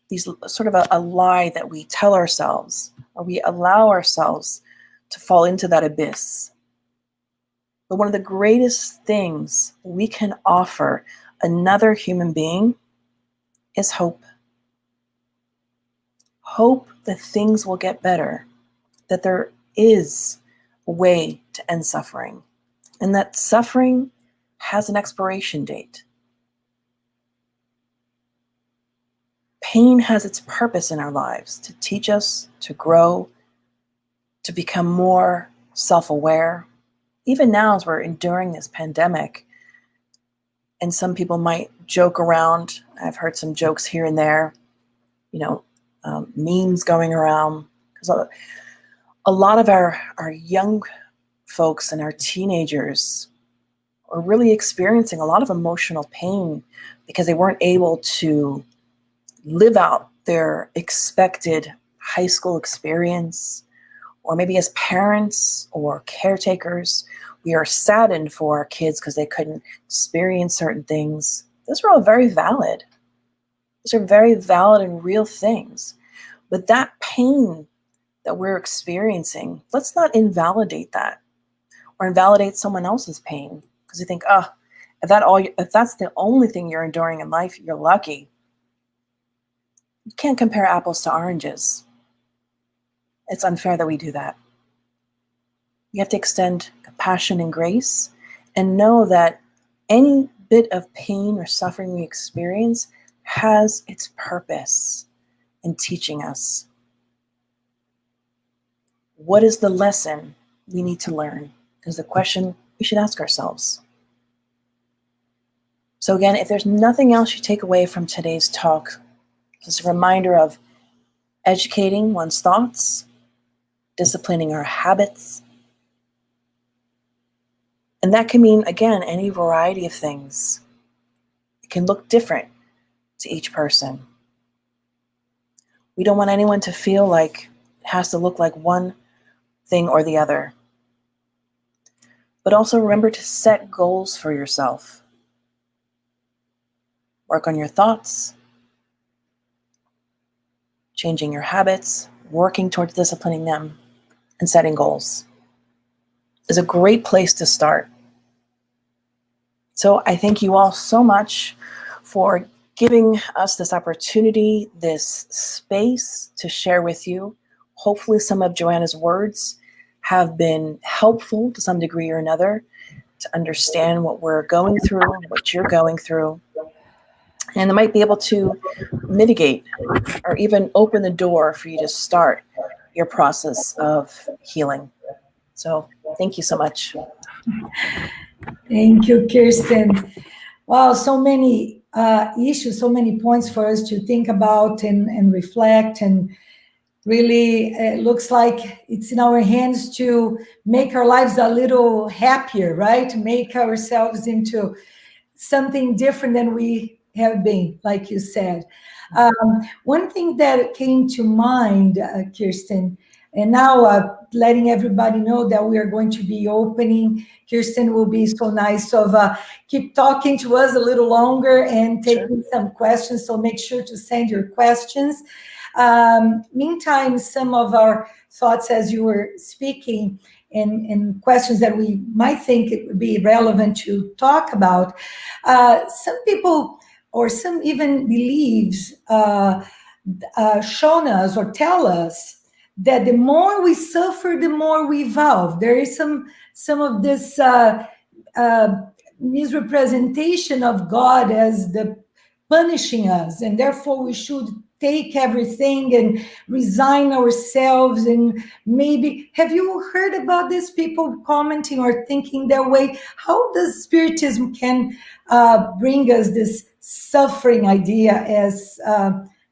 these sort of a lie that we tell ourselves, or we allow ourselves to fall into that abyss. But one of the greatest things we can offer another human being is hope. Hope that things will get better, that there is a way to end suffering, and that suffering has an expiration date. Pain has its purpose in our lives to teach us, to grow, to become more self-aware. Even now, as we're enduring this pandemic, and some people might joke around, I've heard some jokes here and there, memes going around, because a lot of our young folks and our teenagers are really experiencing a lot of emotional pain because they weren't able to live out their expected high school experience, or maybe as parents or caretakers, we are saddened for our kids because they couldn't experience certain things. Those are all very valid. Those are very valid and real things. But that pain that we're experiencing, let's not invalidate that or invalidate someone else's pain because you think, if that's the only thing you're enduring in life, you're lucky. You can't compare apples to oranges. it's unfair that we do that. We have to extend compassion and grace and know that any bit of pain or suffering we experience has its purpose in teaching us. What is the lesson we need to learn? Is the question we should ask ourselves. So again, if there's nothing else you take away from today's talk, just a reminder of educating one's thoughts, disciplining our habits. And that can mean, again, any variety of things. It can look different to each person. We don't want anyone to feel like it has to look like one thing or the other. But also remember to set goals for yourself. Work on your thoughts, changing your habits, working towards disciplining them, and setting goals is a great place to start. So I thank you all so much for giving us this opportunity, this space to share with you. Hopefully some of Joanna's words have been helpful to some degree or another to understand what we're going through, what you're going through. And they might be able to mitigate or even open the door for you to start your process of healing. So thank you so much. Thank you, Kirsten. Wow, so many issues, so many points for us to think about and reflect. And really, it looks like it's in our hands to make our lives a little happier, right? Make ourselves into something different than we have been, like you said. One thing that came to mind, Kirsten, and now letting everybody know that we are going to be opening. Kirsten will be so nice of keep talking to us a little longer and taking some questions. So make sure to send your questions. Meantime, some of our thoughts as you were speaking and questions that we might think it would be relevant to talk about. Some people or some even beliefs shown us or tell us that the more we suffer, the more we evolve. There is some of this misrepresentation of God as the punishing us, and therefore we should take everything and resign ourselves. And maybe, have you heard about these people commenting or thinking that way? How does Spiritism can bring us this suffering idea as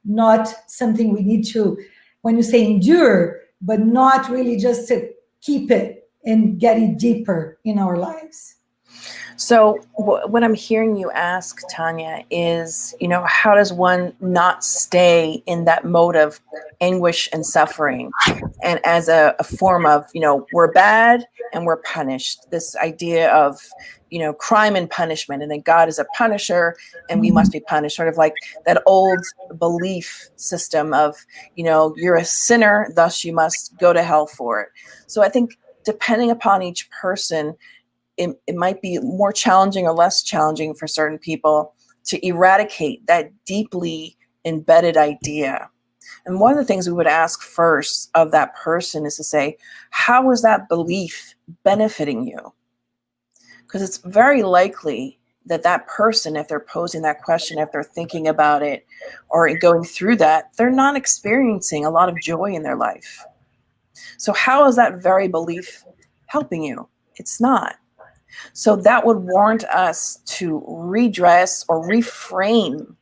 not something we need to, when you say endure, but not really just to keep it and get it deeper in our lives? So what I'm hearing you ask, Tanya, is, how does one not stay in that mode of anguish and suffering and as a form of, we're bad and we're punished. This idea of, crime and punishment, and then God is a punisher and we must be punished, sort of like that old belief system of, you're a sinner, thus you must go to hell for it. So I think depending upon each person, it might be more challenging or less challenging for certain people to eradicate that deeply embedded idea. And one of the things we would ask first of that person is to say, how is that belief benefiting you? Because it's very likely that that person, if they're posing that question, if they're thinking about it or going through that, they're not experiencing a lot of joy in their life. So how is that very belief helping you? It's not. So that would warrant us to redress or reframe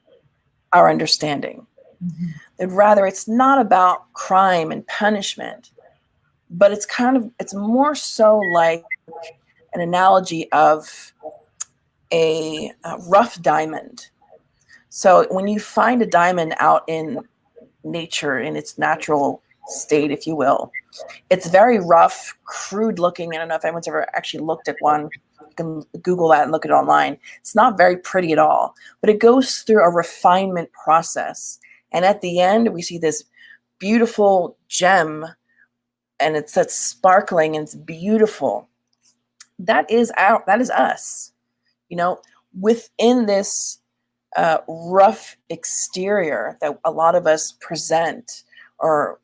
our understanding. Mm-hmm. That rather, it's not about crime and punishment, but it's more so like an analogy of a rough diamond. So when you find a diamond out in nature, in its natural state, if you will, it's very rough, crude looking. I don't know if anyone's ever actually looked at one. You can Google that and look at it online. It's not very pretty at all, but it goes through a refinement process. And at the end, we see this beautiful gem, and it's that sparkling and it's beautiful. That is us, within this rough exterior that a lot of us present. or,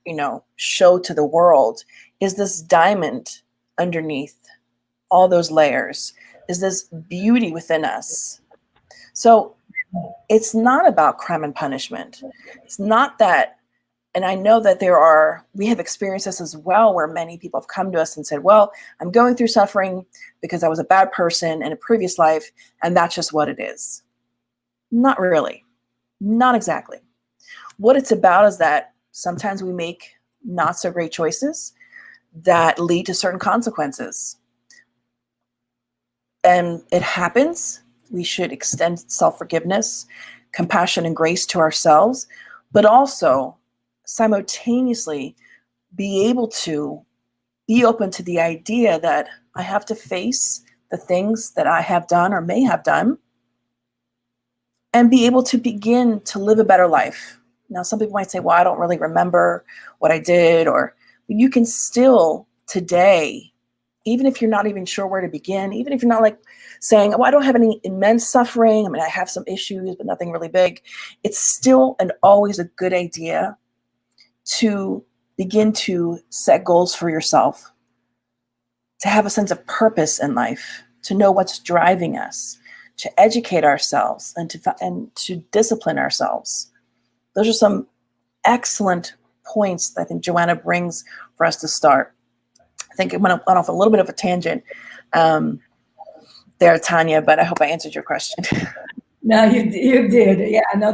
show to the world is this diamond underneath all those layers, is this beauty within us. So it's not about crime and punishment. It's not that. And I know that we have experienced this as well, where many people have come to us and said, well, I'm going through suffering because I was a bad person in a previous life, and that's just what it is. Not really. Not exactly. What it's about is that sometimes we make not so great choices that lead to certain consequences. And it happens. We should extend self-forgiveness, compassion, and grace to ourselves, but also simultaneously be able to be open to the idea that I have to face the things that I have done or may have done, and be able to begin to live a better life. Now, some people might say, well, I don't really remember what I did, but you can still today, even if you're not even sure where to begin, even if you're not like saying, oh, I don't have any immense suffering. I mean, I have some issues, but nothing really big. It's still always a good idea to begin to set goals for yourself, to have a sense of purpose in life, to know what's driving us, to educate ourselves, and to discipline ourselves. Those are some excellent points that I think Joanna brings for us to start. I think it went off a little bit of a tangent there, Tanya, but I hope I answered your question. No, you did. Yeah, no,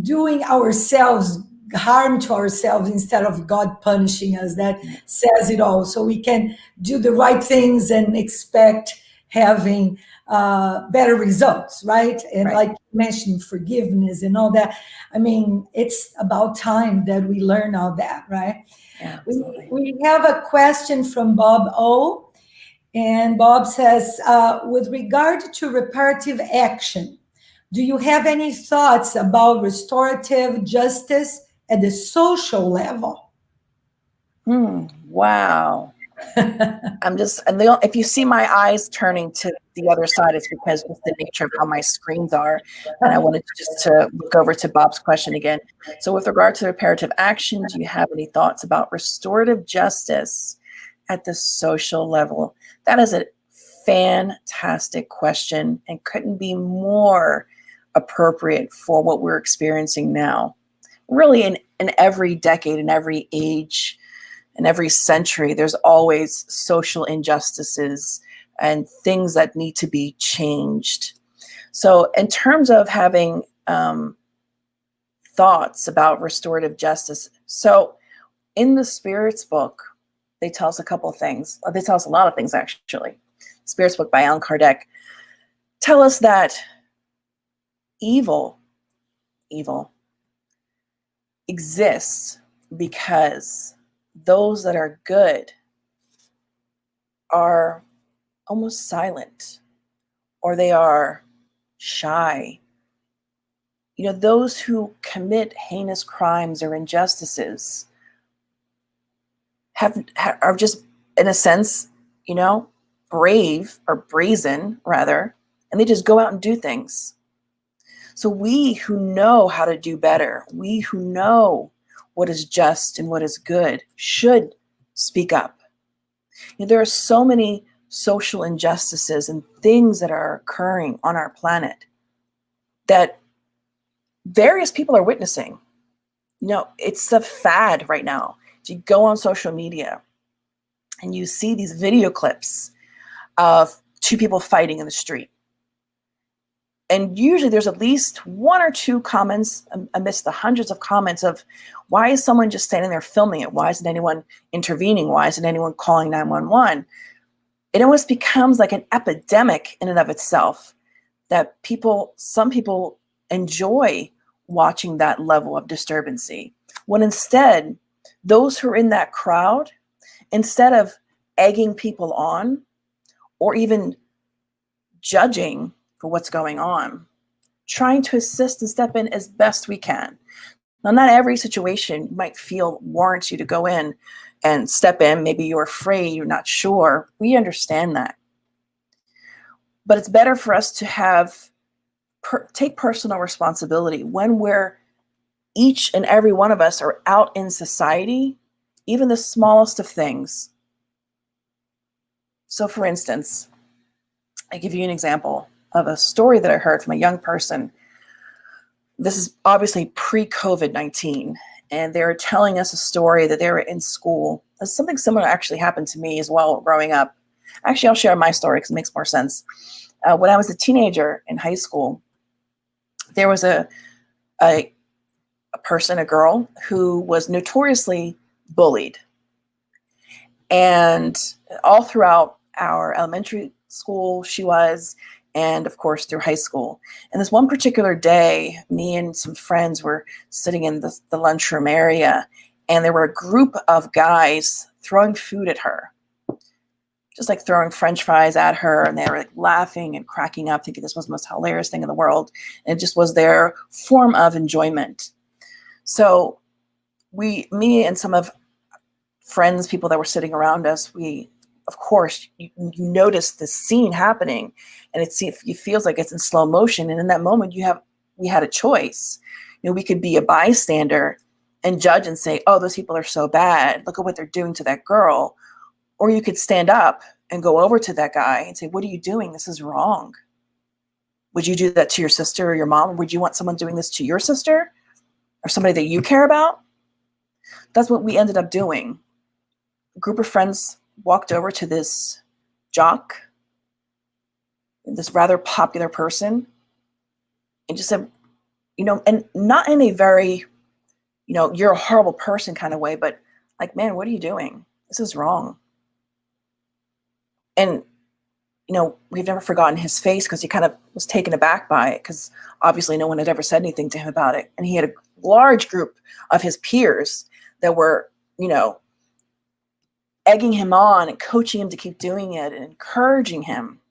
doing ourselves harm to ourselves instead of God punishing us. That says it all. So we can do the right things and expect having better results, right? And Right. like you mentioned, forgiveness and all that. I mean, it's about time that we learn all that, right? Yeah, absolutely. We have a question from Bob O. And Bob says, with regard to reparative action, do you have any thoughts about restorative justice at the social level? Wow. If you see my eyes turning to the other side, it's because just the nature of how my screens are. And I wanted to look over to Bob's question again. So with regard to reparative action, do you have any thoughts about restorative justice at the social level? That is a fantastic question and couldn't be more appropriate for what we're experiencing now. Really, in every decade, in every age, in every century, there's always social injustices and things that need to be changed. So in terms of having thoughts about restorative justice, so in the Spirit's book, they tell us a couple of things. They tell us a lot of things, actually. Spirit's book by Allan Kardec tell us that evil exists because those that are good are almost silent, or they are shy. Those who commit heinous crimes or injustices are just, in a sense, brave or brazen, rather, and they just go out and do things. So we who know how to do better, we who know what is just and what is good, should speak up. There are so many social injustices and things that are occurring on our planet that various people are witnessing. It's a fad right now. If you go on social media and you see these video clips of two people fighting in the street, and usually there's at least one or two comments amidst the hundreds of comments of, why is someone just standing there filming it? Why isn't anyone intervening? Why isn't anyone calling 911? It almost becomes like an epidemic in and of itself that some people enjoy watching that level of disturbancy. When instead, those who are in that crowd, instead of egging people on or even judging for what's going on, trying to assist and step in as best we can. Now, not every situation you might feel warrants you to go in and step in. Maybe you're afraid, you're not sure. We understand that. But it's better for us to take personal responsibility when we're each and every one of us are out in society, even the smallest of things. So for instance, I give you an example of a story that I heard from a young person. This is obviously pre-COVID-19, and they were telling us a story that they were in school. Something similar actually happened to me as well growing up. Actually, I'll share my story because it makes more sense. When I was a teenager in high school, there was a person, a girl, who was notoriously bullied. And all throughout our elementary school, she was, and of course through high school. And this one particular day, me and some friends were sitting in the lunchroom area, and there were a group of guys throwing food at her, just like throwing French fries at her, and they were like laughing and cracking up, thinking this was the most hilarious thing in the world. And it just was their form of enjoyment. So me and some of friends, people that were sitting around us, we, of course, you notice this scene happening, and it feels like it's in slow motion. And in that moment, we had a choice. We could be a bystander and judge and say, "Oh, those people are so bad. Look at what they're doing to that girl." Or you could stand up and go over to that guy and say, "What are you doing? This is wrong. Would you do that to your sister or your mom? Or would you want someone doing this to your sister or somebody that you care about?" That's what we ended up doing. A group of friends walked over to this jock, this rather popular person, and just said, and not in a very, you're a horrible person kind of way, but like, "Man, what are you doing? This is wrong." And, we've never forgotten his face, because he kind of was taken aback by it, because obviously no one had ever said anything to him about it. And he had a large group of his peers that were, egging him on and coaching him to keep doing it and encouraging him.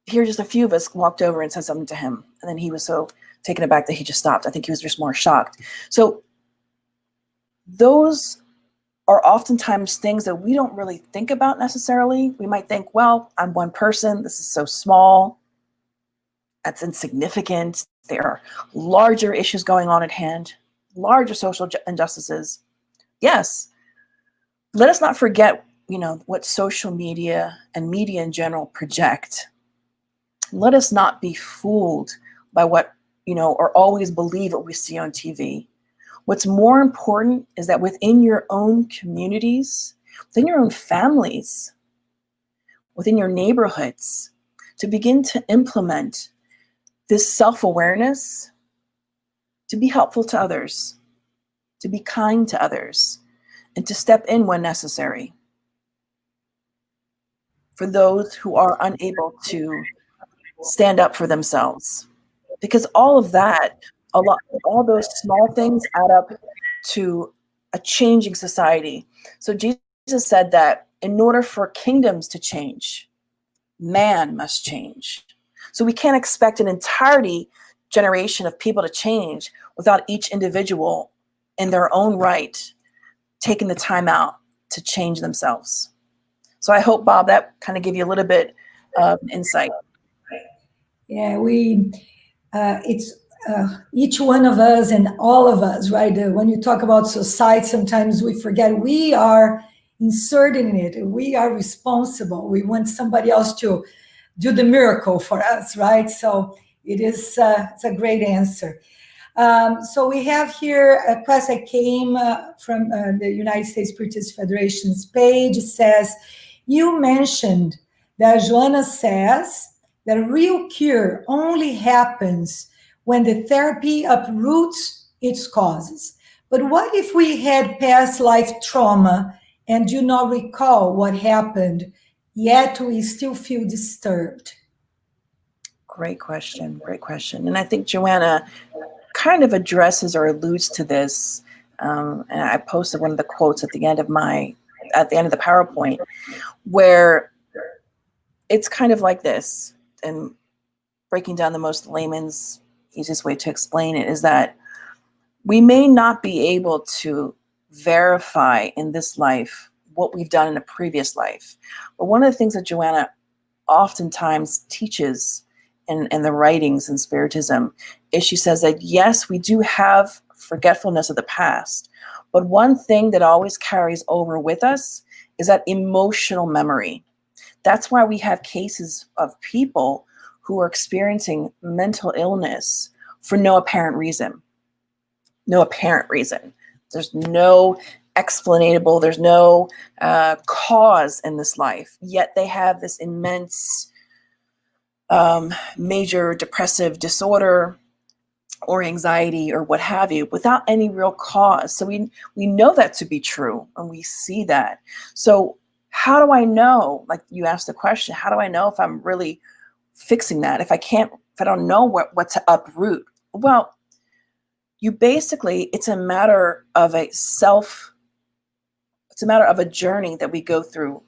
Here, just a few of us walked over and said something to him. And then he was so taken aback that he just stopped. I think he was just more shocked. So those are oftentimes things that we don't really think about necessarily. We might think, well, I'm one person. This is so small. That's insignificant. There are larger issues going on at hand, larger social injustices. Yes. Let us not forget, what social media and media in general project. Let us not be fooled by what, or always believe what we see on TV. What's more important is that within your own communities, within your own families, within your neighborhoods, to begin to implement this self-awareness, to be helpful to others, to be kind to others, and to step in when necessary for those who are unable to stand up for themselves. Because all of that, all those small things add up to a changing society. So Jesus said that in order for kingdoms to change, man must change. So we can't expect an entirety generation of people to change without each individual in their own right taking the time out to change themselves. So I hope, Bob, that kind of gave you a little bit of insight. Yeah, it's each one of us and all of us, right? When you talk about society, sometimes we forget we are inserted in it. We are responsible. We want somebody else to do the miracle for us, right? So it's a great answer. So we have here a question that came from the United States Spiritist Federation's page. It says, you mentioned that Joanna says that real cure only happens when the therapy uproots its causes. But what if we had past life trauma and do not recall what happened, yet we still feel disturbed? Great question. Great question. And I think Joanna kind of addresses or alludes to this. And I posted one of the quotes at the end of the PowerPoint, where it's kind of like this, and breaking down the most layman's easiest way to explain it is that we may not be able to verify in this life what we've done in a previous life. But one of the things that Joanna oftentimes teaches in the writings in Spiritism is she says that, yes, we do have forgetfulness of the past, but one thing that always carries over with us is that emotional memory. That's why we have cases of people who are experiencing mental illness for no apparent reason. No apparent reason. There's no explainable, there's no cause in this life, yet they have this immense major depressive disorder or anxiety or what have you without any real cause. So we know that to be true, and we see that. So how do I know, like you asked the question, how do I know if I'm really fixing that? If I don't know what to uproot? Well, you basically, it's a matter of a journey that we go through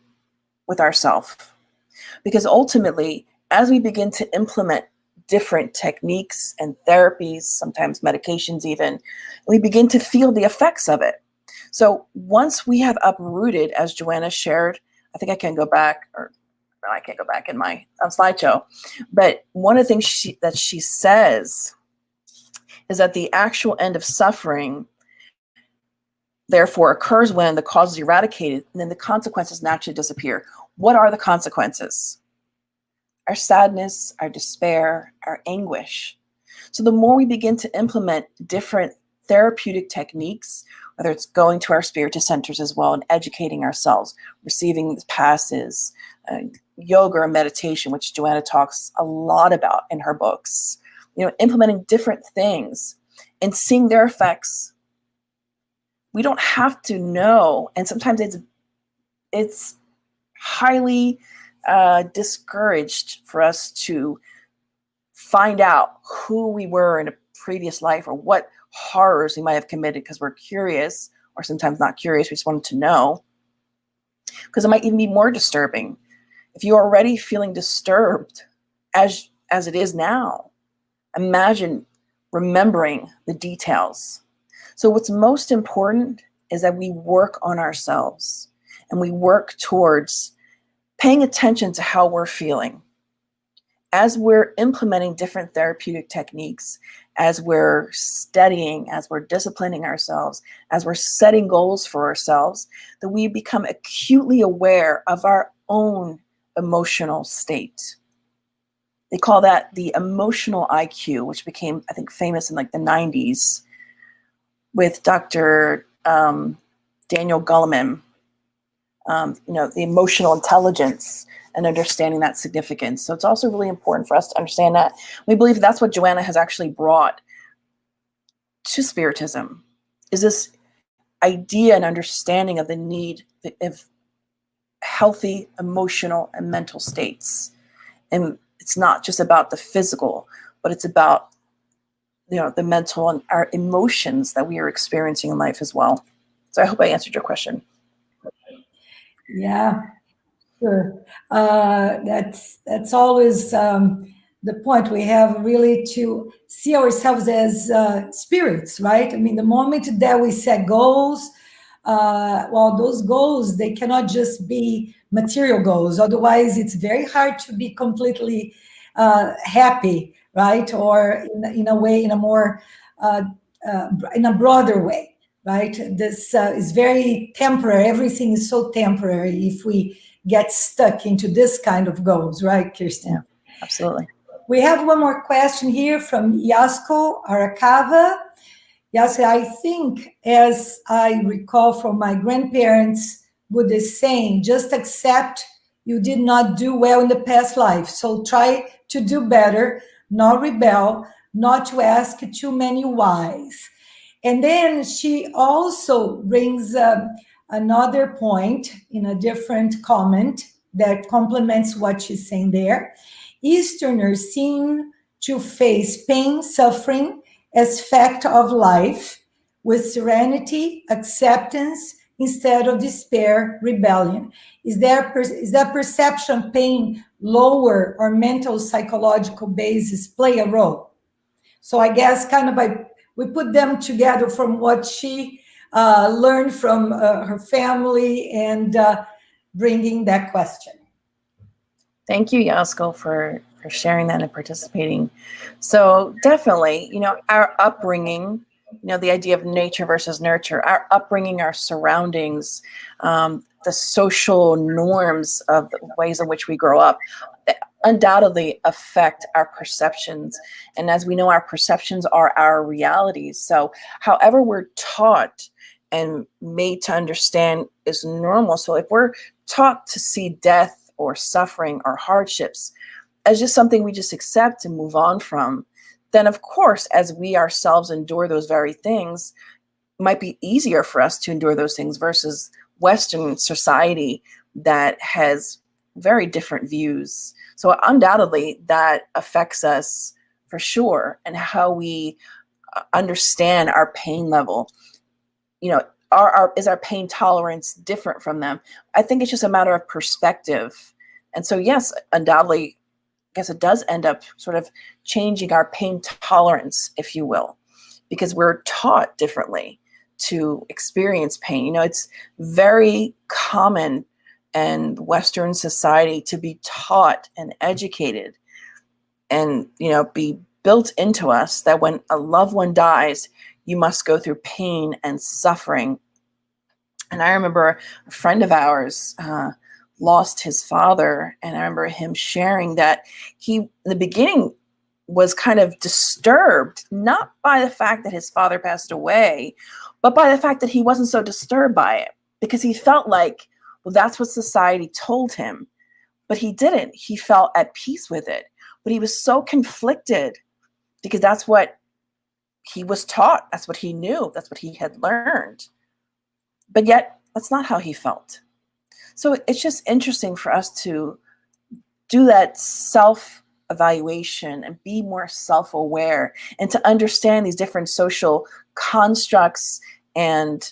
with ourselves. Because ultimately, as we begin to implement different techniques and therapies, sometimes medications even, we begin to feel the effects of it. So once we have uprooted, as Joanna shared, I think I can go back, or no, I can't go back in my slideshow, but one of the things that she says is that the actual end of suffering therefore occurs when the cause is eradicated, and then the consequences naturally disappear. What are the consequences? Our sadness, our despair, our anguish. So the more we begin to implement different therapeutic techniques, whether it's going to our spiritist centers as well and educating ourselves, receiving the passes, yoga or meditation, which Joanna talks a lot about in her books, implementing different things and seeing their effects. We don't have to know, and sometimes it's highly discouraged for us to find out who we were in a previous life or what horrors we might have committed because we're curious, or sometimes not curious, we just wanted to know. Because it might even be more disturbing. If you're already feeling disturbed as it is now, imagine remembering the details. So what's most important is that we work on ourselves and we work towards paying attention to how we're feeling. As we're implementing different therapeutic techniques, as we're studying, as we're disciplining ourselves, as we're setting goals for ourselves, that we become acutely aware of our own emotional state. They call that the emotional IQ, which became, I think, famous in like the 90s with Dr. Daniel Goleman. The emotional intelligence and understanding that significance. So it's also really important for us to understand that. We believe that's what Joanna has actually brought to Spiritism, is this idea and understanding of the need of healthy emotional and mental states. And it's not just about the physical, but it's about the mental and our emotions that we are experiencing in life as well. So I hope I answered your question. Yeah, sure. That's always the point. We have really to see ourselves as spirits, right? I mean, the moment that we set goals, those goals, they cannot just be material goals. Otherwise, it's very hard to be completely happy, right? Or in a way, in a more, in a broader way. Right? This is very temporary. Everything is so temporary if we get stuck into this kind of goals, right, Kirsten? Yeah, absolutely. We have one more question here from Yasko Arakawa. Yasko, I think, as I recall from my grandparents, Buddhist saying, just accept you did not do well in the past life. So try to do better, not rebel, not to ask too many whys. And then she also brings another point in a different comment that complements what she's saying there. Easterners seem to face pain, suffering as fact of life with serenity, acceptance, instead of despair, rebellion. Is that perception pain lower or mental psychological basis play a role? So I guess kind of we put them together from what she learned from her family and bringing that question. Thank you, Yasko, for for sharing that and participating. So definitely, our upbringing, the idea of nature versus nurture, our upbringing, our surroundings, the social norms of the ways in which we grow up undoubtedly affect our perceptions. And as we know, our perceptions are our realities. So however we're taught and made to understand is normal. So if we're taught to see death or suffering or hardships as just something we just accept and move on from, then of course, as we ourselves endure those very things, it might be easier for us to endure those things versus Western society that has very different views. So undoubtedly that affects us for sure, and how we understand our pain level. Is our pain tolerance different from them? I think it's just a matter of perspective. And so, yes, undoubtedly, I guess it does end up sort of changing our pain tolerance, if you will, because we're taught differently to experience pain. It's very common in Western society to be taught and educated and, be built into us that when a loved one dies, you must go through pain and suffering. And I remember a friend of ours lost his father, and I remember him sharing that he, in the beginning, was kind of disturbed, not by the fact that his father passed away, but by the fact that he wasn't so disturbed by it, because he felt like, well, that's what society told him. But he didn't. He felt at peace with it. But he was so conflicted because that's what he was taught. That's what he knew. That's what he had learned. But yet, that's not how he felt. So it's just interesting for us to do that self-evaluation and be more self-aware and to understand these different social constructs and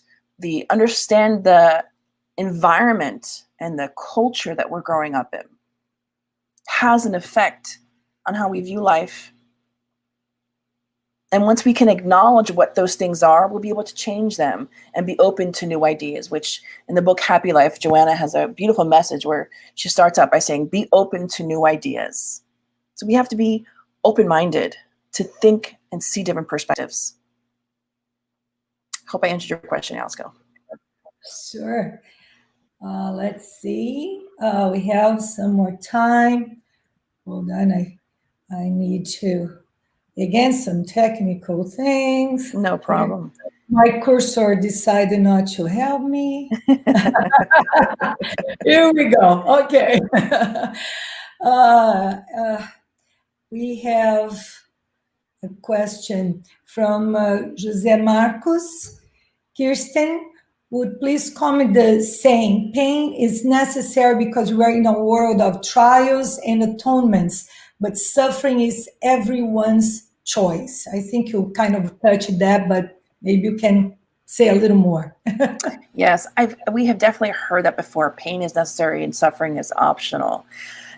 understand the environment and the culture that we're growing up in has an effect on how we view life. And once we can acknowledge what those things are, we'll be able to change them and be open to new ideas, which in the book Happy Life, Joanna has a beautiful message where she starts out by saying, be open to new ideas. So we have to be open-minded to think and see different perspectives. Hope I answered your question, Alisko. Sure. Let's see. We have some more time. Hold on. I need to, again, some technical things. No problem. My cursor decided not to help me. Here we go. Okay. We have a question from José Marcos. Kirsten, would please comment the saying, pain is necessary because we are in a world of trials and atonements, but suffering is everyone's choice. I think you kind of touched that, but maybe you can say a little more. Yes, we have definitely heard that before. Pain is necessary and suffering is optional.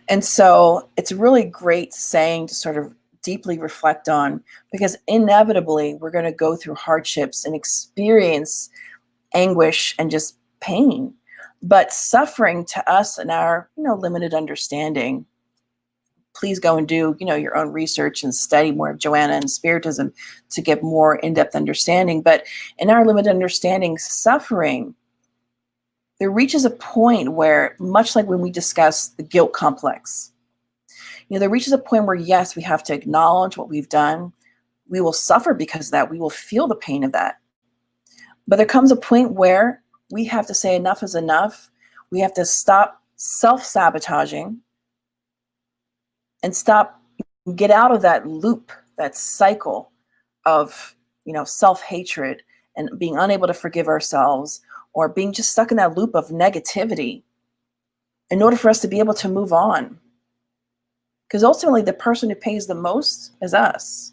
And so it's a really great saying to sort of deeply reflect on, because inevitably we're going to go through hardships and experience anguish and just pain. But suffering to us in our, limited understanding, please go and do, your own research and study more of Joanna and Spiritism to get more in-depth understanding. But in our limited understanding, suffering, there reaches a point where, much like when we discuss the guilt complex, there reaches a point where, yes, we have to acknowledge what we've done. We will suffer because of that. We will feel the pain of that. But there comes a point where we have to say enough is enough. We have to stop self-sabotaging and get out of that loop, that cycle of, self-hatred and being unable to forgive ourselves, or being just stuck in that loop of negativity in order for us to be able to move on. Because ultimately the person who pays the most is us.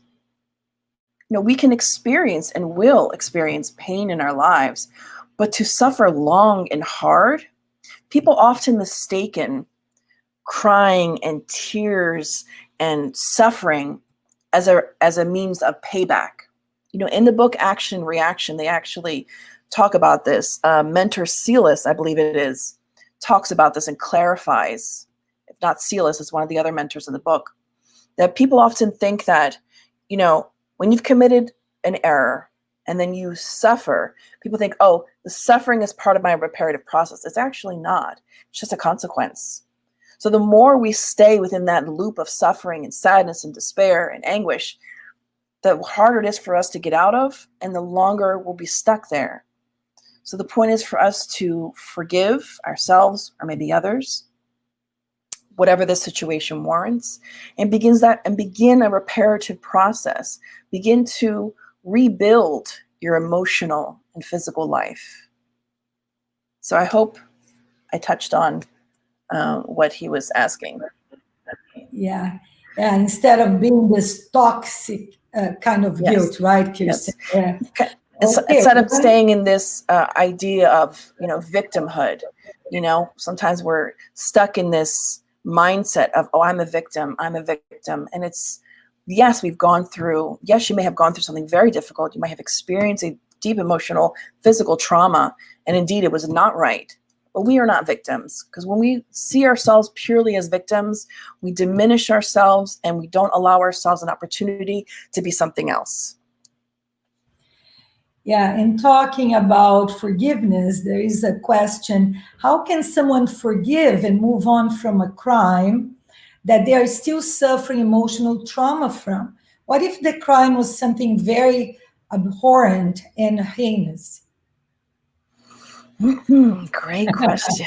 We can experience and will experience pain in our lives, but to suffer long and hard, people often mistaken crying and tears and suffering as a means of payback. In the book Action Reaction, they actually talk about this. Mentor Celis, I believe it is, talks about this and clarifies. If not Celis, it's one of the other mentors in the book. that people often think that, when you've committed an error and then you suffer, people think, oh, the suffering is part of my reparative process. It's actually not. It's just a consequence. So the more we stay within that loop of suffering and sadness and despair and anguish, the harder it is for us to get out of, and the longer we'll be stuck there. So the point is for us to forgive ourselves or maybe others, whatever the situation warrants, and begin a reparative process. Begin to rebuild your emotional and physical life. So I hope I touched on what he was asking. Yeah. Instead of being this toxic kind of guilt, right, Kirsten? Yes. Yeah. Instead of staying in this idea of, victimhood, sometimes we're stuck in this mindset of, oh, I'm a victim. And it's, yes, you may have gone through something very difficult. You might have experienced a deep emotional, physical trauma. And indeed, it was not right. But we are not victims, because when we see ourselves purely as victims, we diminish ourselves and we don't allow ourselves an opportunity to be something else. Yeah, in talking about forgiveness, there is a question: how can someone forgive and move on from a crime that they are still suffering emotional trauma from? What if the crime was something very abhorrent and heinous? Great question.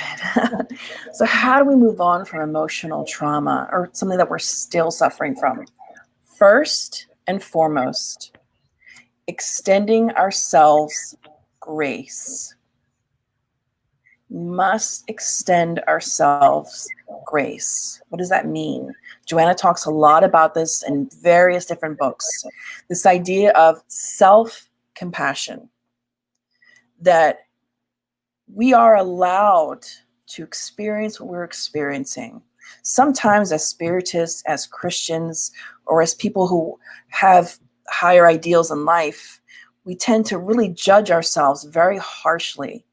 So how do we move on from emotional trauma or something that we're still suffering from? First and foremost, extending ourselves grace. We must extend ourselves grace. What does that mean? Joanna talks a lot about this in various different books. This idea of self-compassion, that we are allowed to experience what we're experiencing. Sometimes as spiritists, as Christians, or as people who have higher ideals in life, we tend to really judge ourselves very harshly.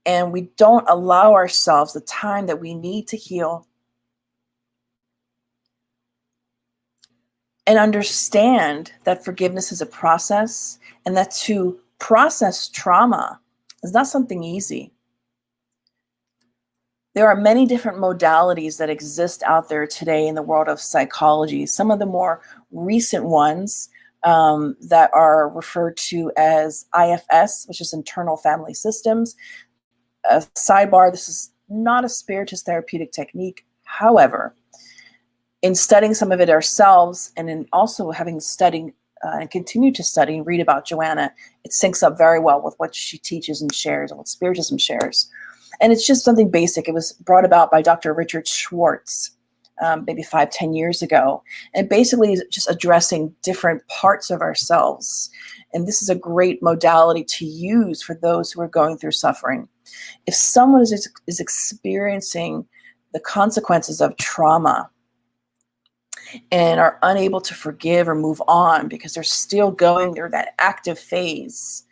And we don't allow ourselves the time that we need to heal and understand that forgiveness is a process, and that to process trauma is not something easy. There are many different modalities that exist out there today in the world of psychology. Some of the more recent ones that are referred to as IFS, which is internal family systems. A sidebar, this is not a spiritist therapeutic technique. However, in studying some of it ourselves, and in also having studied and continue to study and read about Joanna, it syncs up very well with what she teaches and shares and what Spiritism shares. And it's just something basic. It was brought about by Dr. Richard Schwartz maybe 5-10 years ago. And basically is just addressing different parts of ourselves. And this is a great modality to use for those who are going through suffering. If someone is experiencing the consequences of trauma and are unable to forgive or move on because they're still going through that active phase,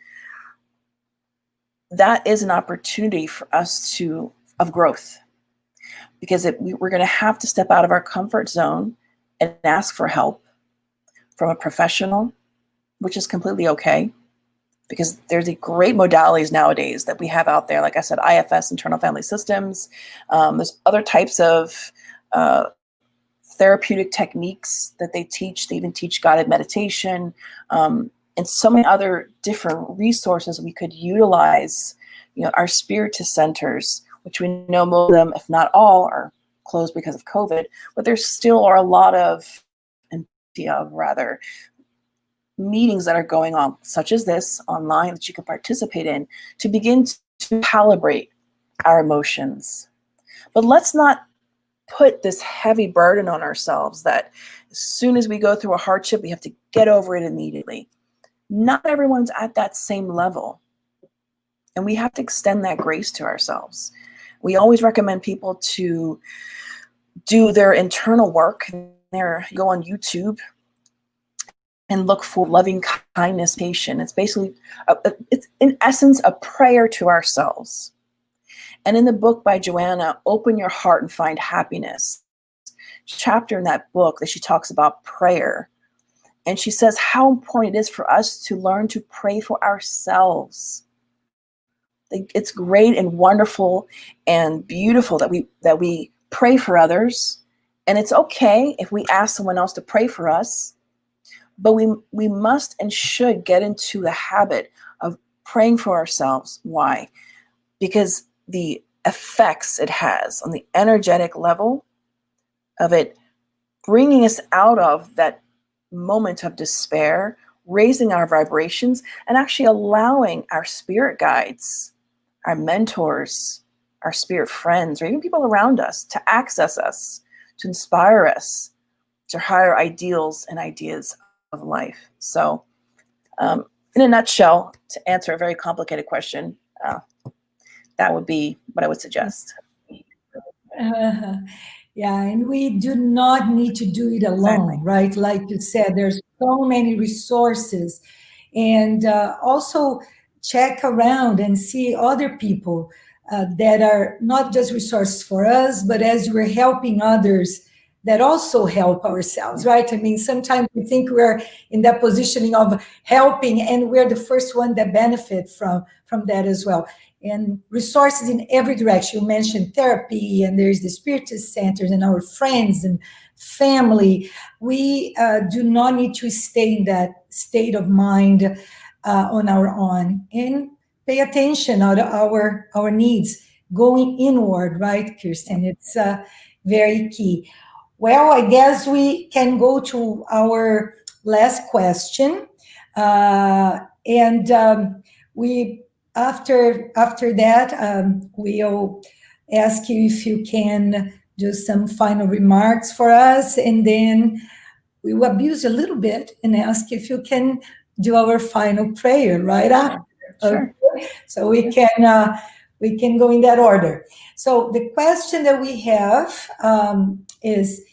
that is an opportunity for us of growth, because we're going to have to step out of our comfort zone and ask for help from a professional, which is completely okay, because there's great modalities nowadays that we have out there. Like I said, IFS, internal family systems. There's other types of therapeutic techniques that they teach. They even teach guided meditation, and so many other different resources we could utilize. Our Spiritist centers, which we know most of them, if not all, are closed because of COVID, but there still are a lot of meetings that are going on, such as this online, that you can participate in to begin to calibrate our emotions. But let's not put this heavy burden on ourselves that as soon as we go through a hardship, we have to get over it immediately. Not everyone's at that same level. And we have to extend that grace to ourselves. We always recommend people to do their internal work. Go on YouTube and look for loving kindness patient. It's basically, it's in essence, a prayer to ourselves. And in the book by Joanna, Open Your Heart and Find Happiness, chapter in that book that she talks about prayer. And she says how important it is for us to learn to pray for ourselves. It's great and wonderful and beautiful that we pray for others. And it's okay if we ask someone else to pray for us. But we must and should get into the habit of praying for ourselves. Why? Because the effects it has on the energetic level of it bringing us out of that moment of despair, raising our vibrations, and actually allowing our spirit guides, our mentors, our spirit friends, or even people around us to access us, to inspire us to higher ideals and ideas of life. So in a nutshell, to answer a very complicated question, that would be what I would suggest. Yeah, and we do not need to do it alone, Exactly. right? Like you said, there's so many resources. And also check around and see other people that are not just resources for us, but as we're helping others, that also help ourselves, right? I mean, sometimes we think we're in that positioning of helping, and we're the first one that benefit from that as well. And resources in every direction. You mentioned therapy, and there's the Spiritist centers and our friends and family. We do not need to stay in that state of mind on our own, and pay attention to our needs, going inward, right, Kirsten? It's very key. Well, I guess we can go to our last question. And we after that, we'll ask you if you can do some final remarks for us, and then we will abuse a little bit and ask if you can do our final prayer right after. Sure. Okay? So we can go in that order. So the question that we have is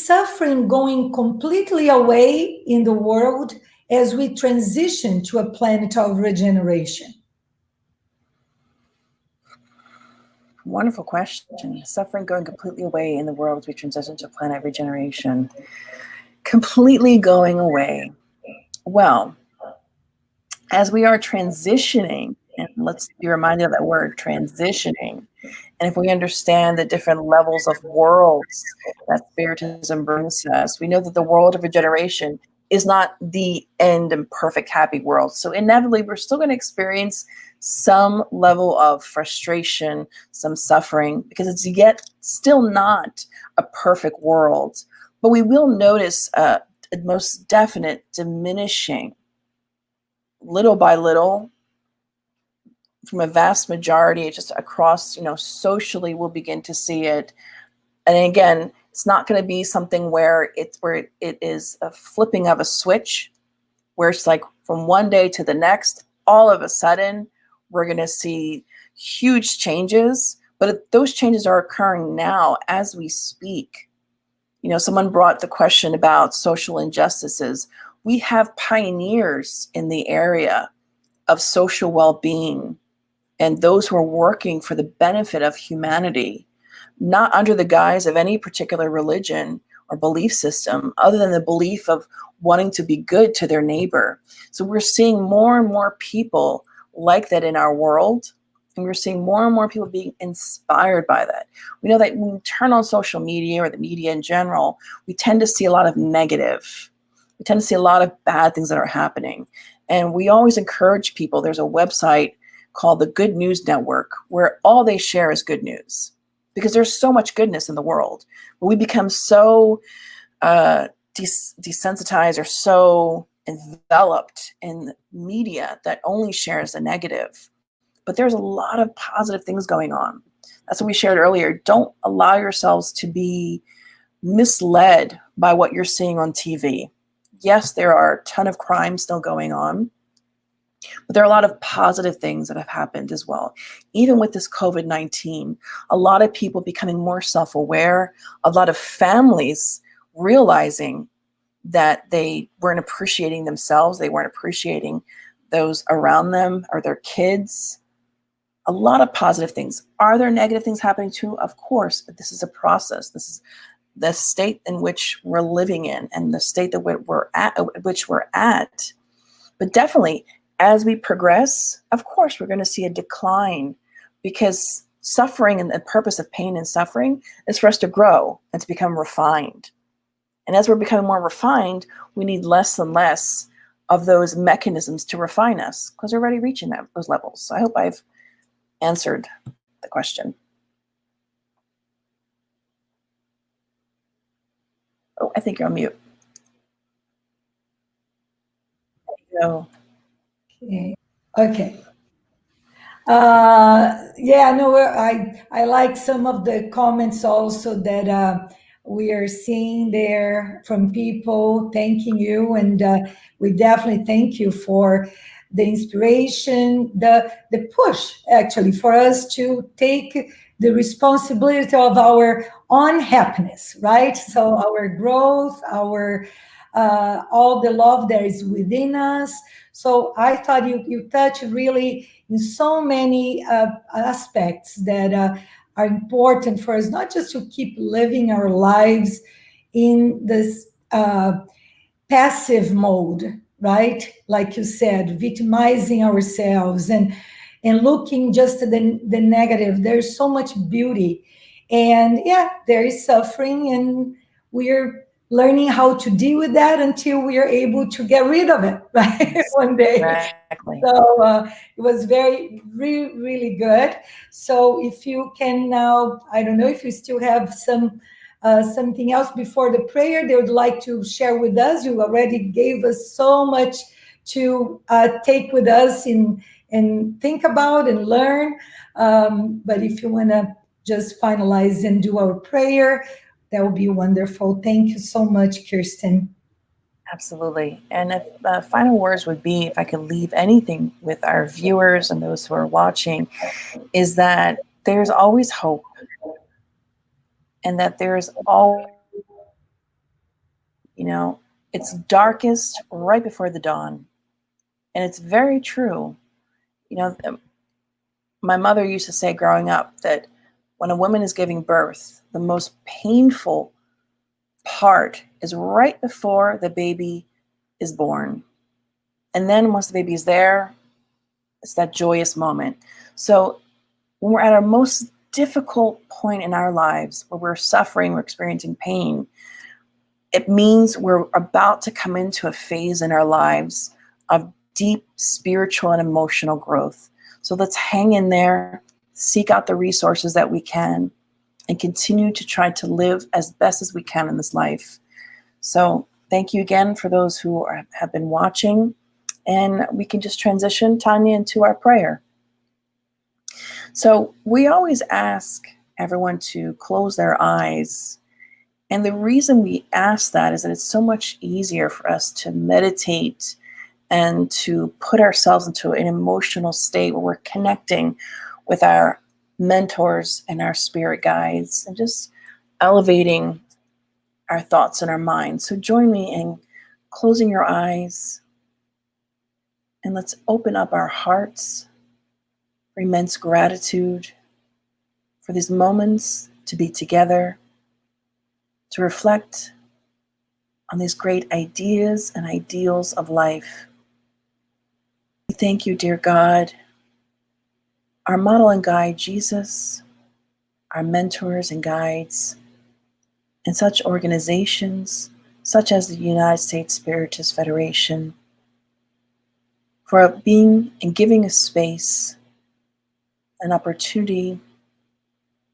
suffering going completely away in the world as we transition to a planet of regeneration? Wonderful question. Suffering going completely away in the world as we transition to planet regeneration. Completely going away. Well, as we are transitioning, and let's be reminded of that word, transitioning, and if we understand the different levels of worlds that Spiritism brings to us, we know that the world of regeneration is not the end and perfect happy world. So inevitably, we're still going to experience some level of frustration, some suffering, because it's yet still not a perfect world. But we will notice a most definite diminishing, little by little, from a vast majority, just across, socially, we'll begin to see it. And again, it's not going to be something where it is a flipping of a switch, where it's like from one day to the next, all of a sudden, we're going to see huge changes. But those changes are occurring now as we speak. Someone brought the question about social injustices. We have pioneers in the area of social well-being and those who are working for the benefit of humanity, not under the guise of any particular religion or belief system, other than the belief of wanting to be good to their neighbor. So we're seeing more and more people like that in our world, and we're seeing more and more people being inspired by that. We know that when we turn on social media or the media in general, we tend to see a lot of negative. We tend to see a lot of bad things that are happening. And we always encourage people. There's a website called the Good News Network, where all they share is good news, because there's so much goodness in the world. But we become so desensitized or so enveloped in media that only shares the negative. But there's a lot of positive things going on. That's what we shared earlier. Don't allow yourselves to be misled by what you're seeing on TV. Yes, there are a ton of crimes still going on, but there are a lot of positive things that have happened as well. Even with this COVID-19, a lot of people becoming more self-aware, a lot of families realizing that they weren't appreciating themselves, they weren't appreciating those around them or their kids. A lot of positive things. Are there negative things happening too? Of course, but this is a process. This is the state in which we're living in and the state that which we're at. But definitely, as we progress, of course, we're going to see a decline, because suffering and the purpose of pain and suffering is for us to grow and to become refined. And as we're becoming more refined, we need less and less of those mechanisms to refine us, because we're already reaching those levels. So I hope I've answered the question. Oh, I think you're on mute. There you go. Okay. Yeah, no, I like some of the comments also that we are seeing there from people thanking you, and we definitely thank you for the inspiration, the push actually for us to take the responsibility of our own happiness, right? So our growth, our all the love that is within us. So I thought you touched really in so many aspects that are important for us, not just to keep living our lives in this passive mode, right? Like you said, victimizing ourselves and looking just at the negative. There's so much beauty. And yeah, there is suffering, and we're learning how to deal with that until we are able to get rid of it, right? One day. Exactly. So it was really, really good. So if you can now, I don't know if you still have something else before the prayer they would like to share with us. You already gave us so much to take with us and think about and learn. But if you want to just finalize and do our prayer, that would be wonderful. Thank you so much, Kirsten. Absolutely. And if final words would be, if I could leave anything with our viewers and those who are watching, is that there's always hope, and that there's all, it's darkest right before the dawn. And it's very true. My mother used to say growing up that when a woman is giving birth, the most painful part is right before the baby is born. And then once the baby is there, it's that joyous moment. So when we're at our most difficult point in our lives, where we're suffering, we're experiencing pain, it means we're about to come into a phase in our lives of deep spiritual and emotional growth. So let's hang in there, seek out the resources that we can, and continue to try to live as best as we can in this life. So thank you again for those who have been watching. And we can just transition, Tanya, into our prayer. So we always ask everyone to close their eyes. And the reason we ask that is that it's so much easier for us to meditate and to put ourselves into an emotional state where we're connecting with our mentors and our spirit guides and just elevating our thoughts and our minds. So join me in closing your eyes, and let's open up our hearts for immense gratitude for these moments to be together, to reflect on these great ideas and ideals of life. We thank you, dear God, our model and guide, Jesus, our mentors and guides, and such organizations such as the United States Spiritist Federation, for being and giving a space, an opportunity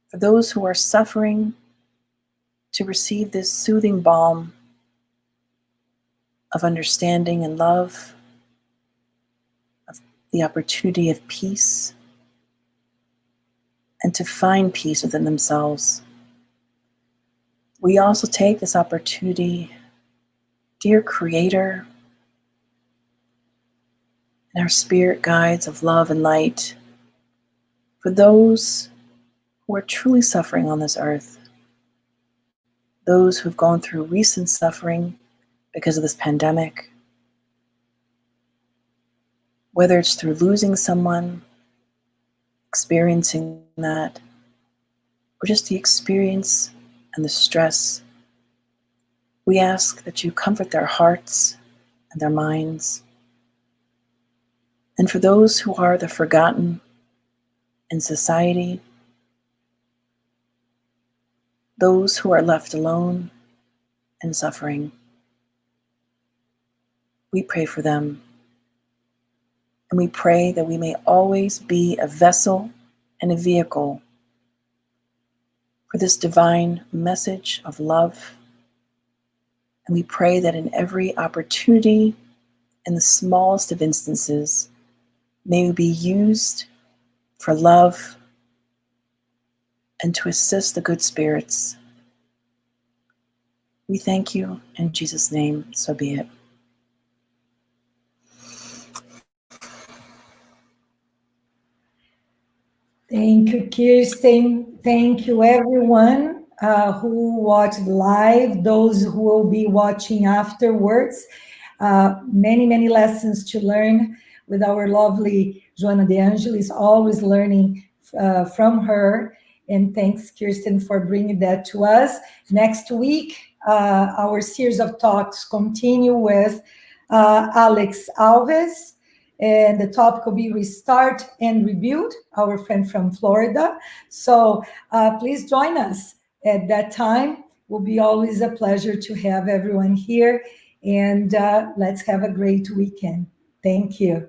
for those who are suffering to receive this soothing balm of understanding and love, of the opportunity of peace, and to find peace within themselves. We also take this opportunity, dear Creator, and our spirit guides of love and light, for those who are truly suffering on this earth, those who've gone through recent suffering because of this pandemic, whether it's through losing someone, experiencing that, or just the experience and the stress We ask that you comfort their hearts and their minds. And for those who are the forgotten in society, those who are left alone and suffering, we pray for them. And we pray that we may always be a vessel and a vehicle for this divine message of love. And we pray that in every opportunity, in the smallest of instances, may we be used for love and to assist the good spirits. We thank you in Jesus' name, so be it. Thank you, Kirsten. Thank you, everyone who watched live, those who will be watching afterwards. Many, many lessons to learn with our lovely Joanna de Angelis, always learning from her. And thanks, Kirsten, for bringing that to us. Next week, our series of talks continue with Alex Alves. And the topic will be Restart and Rebuild, our friend from Florida. So please join us at that time. It will be always a pleasure to have everyone here. And let's have a great weekend. Thank you.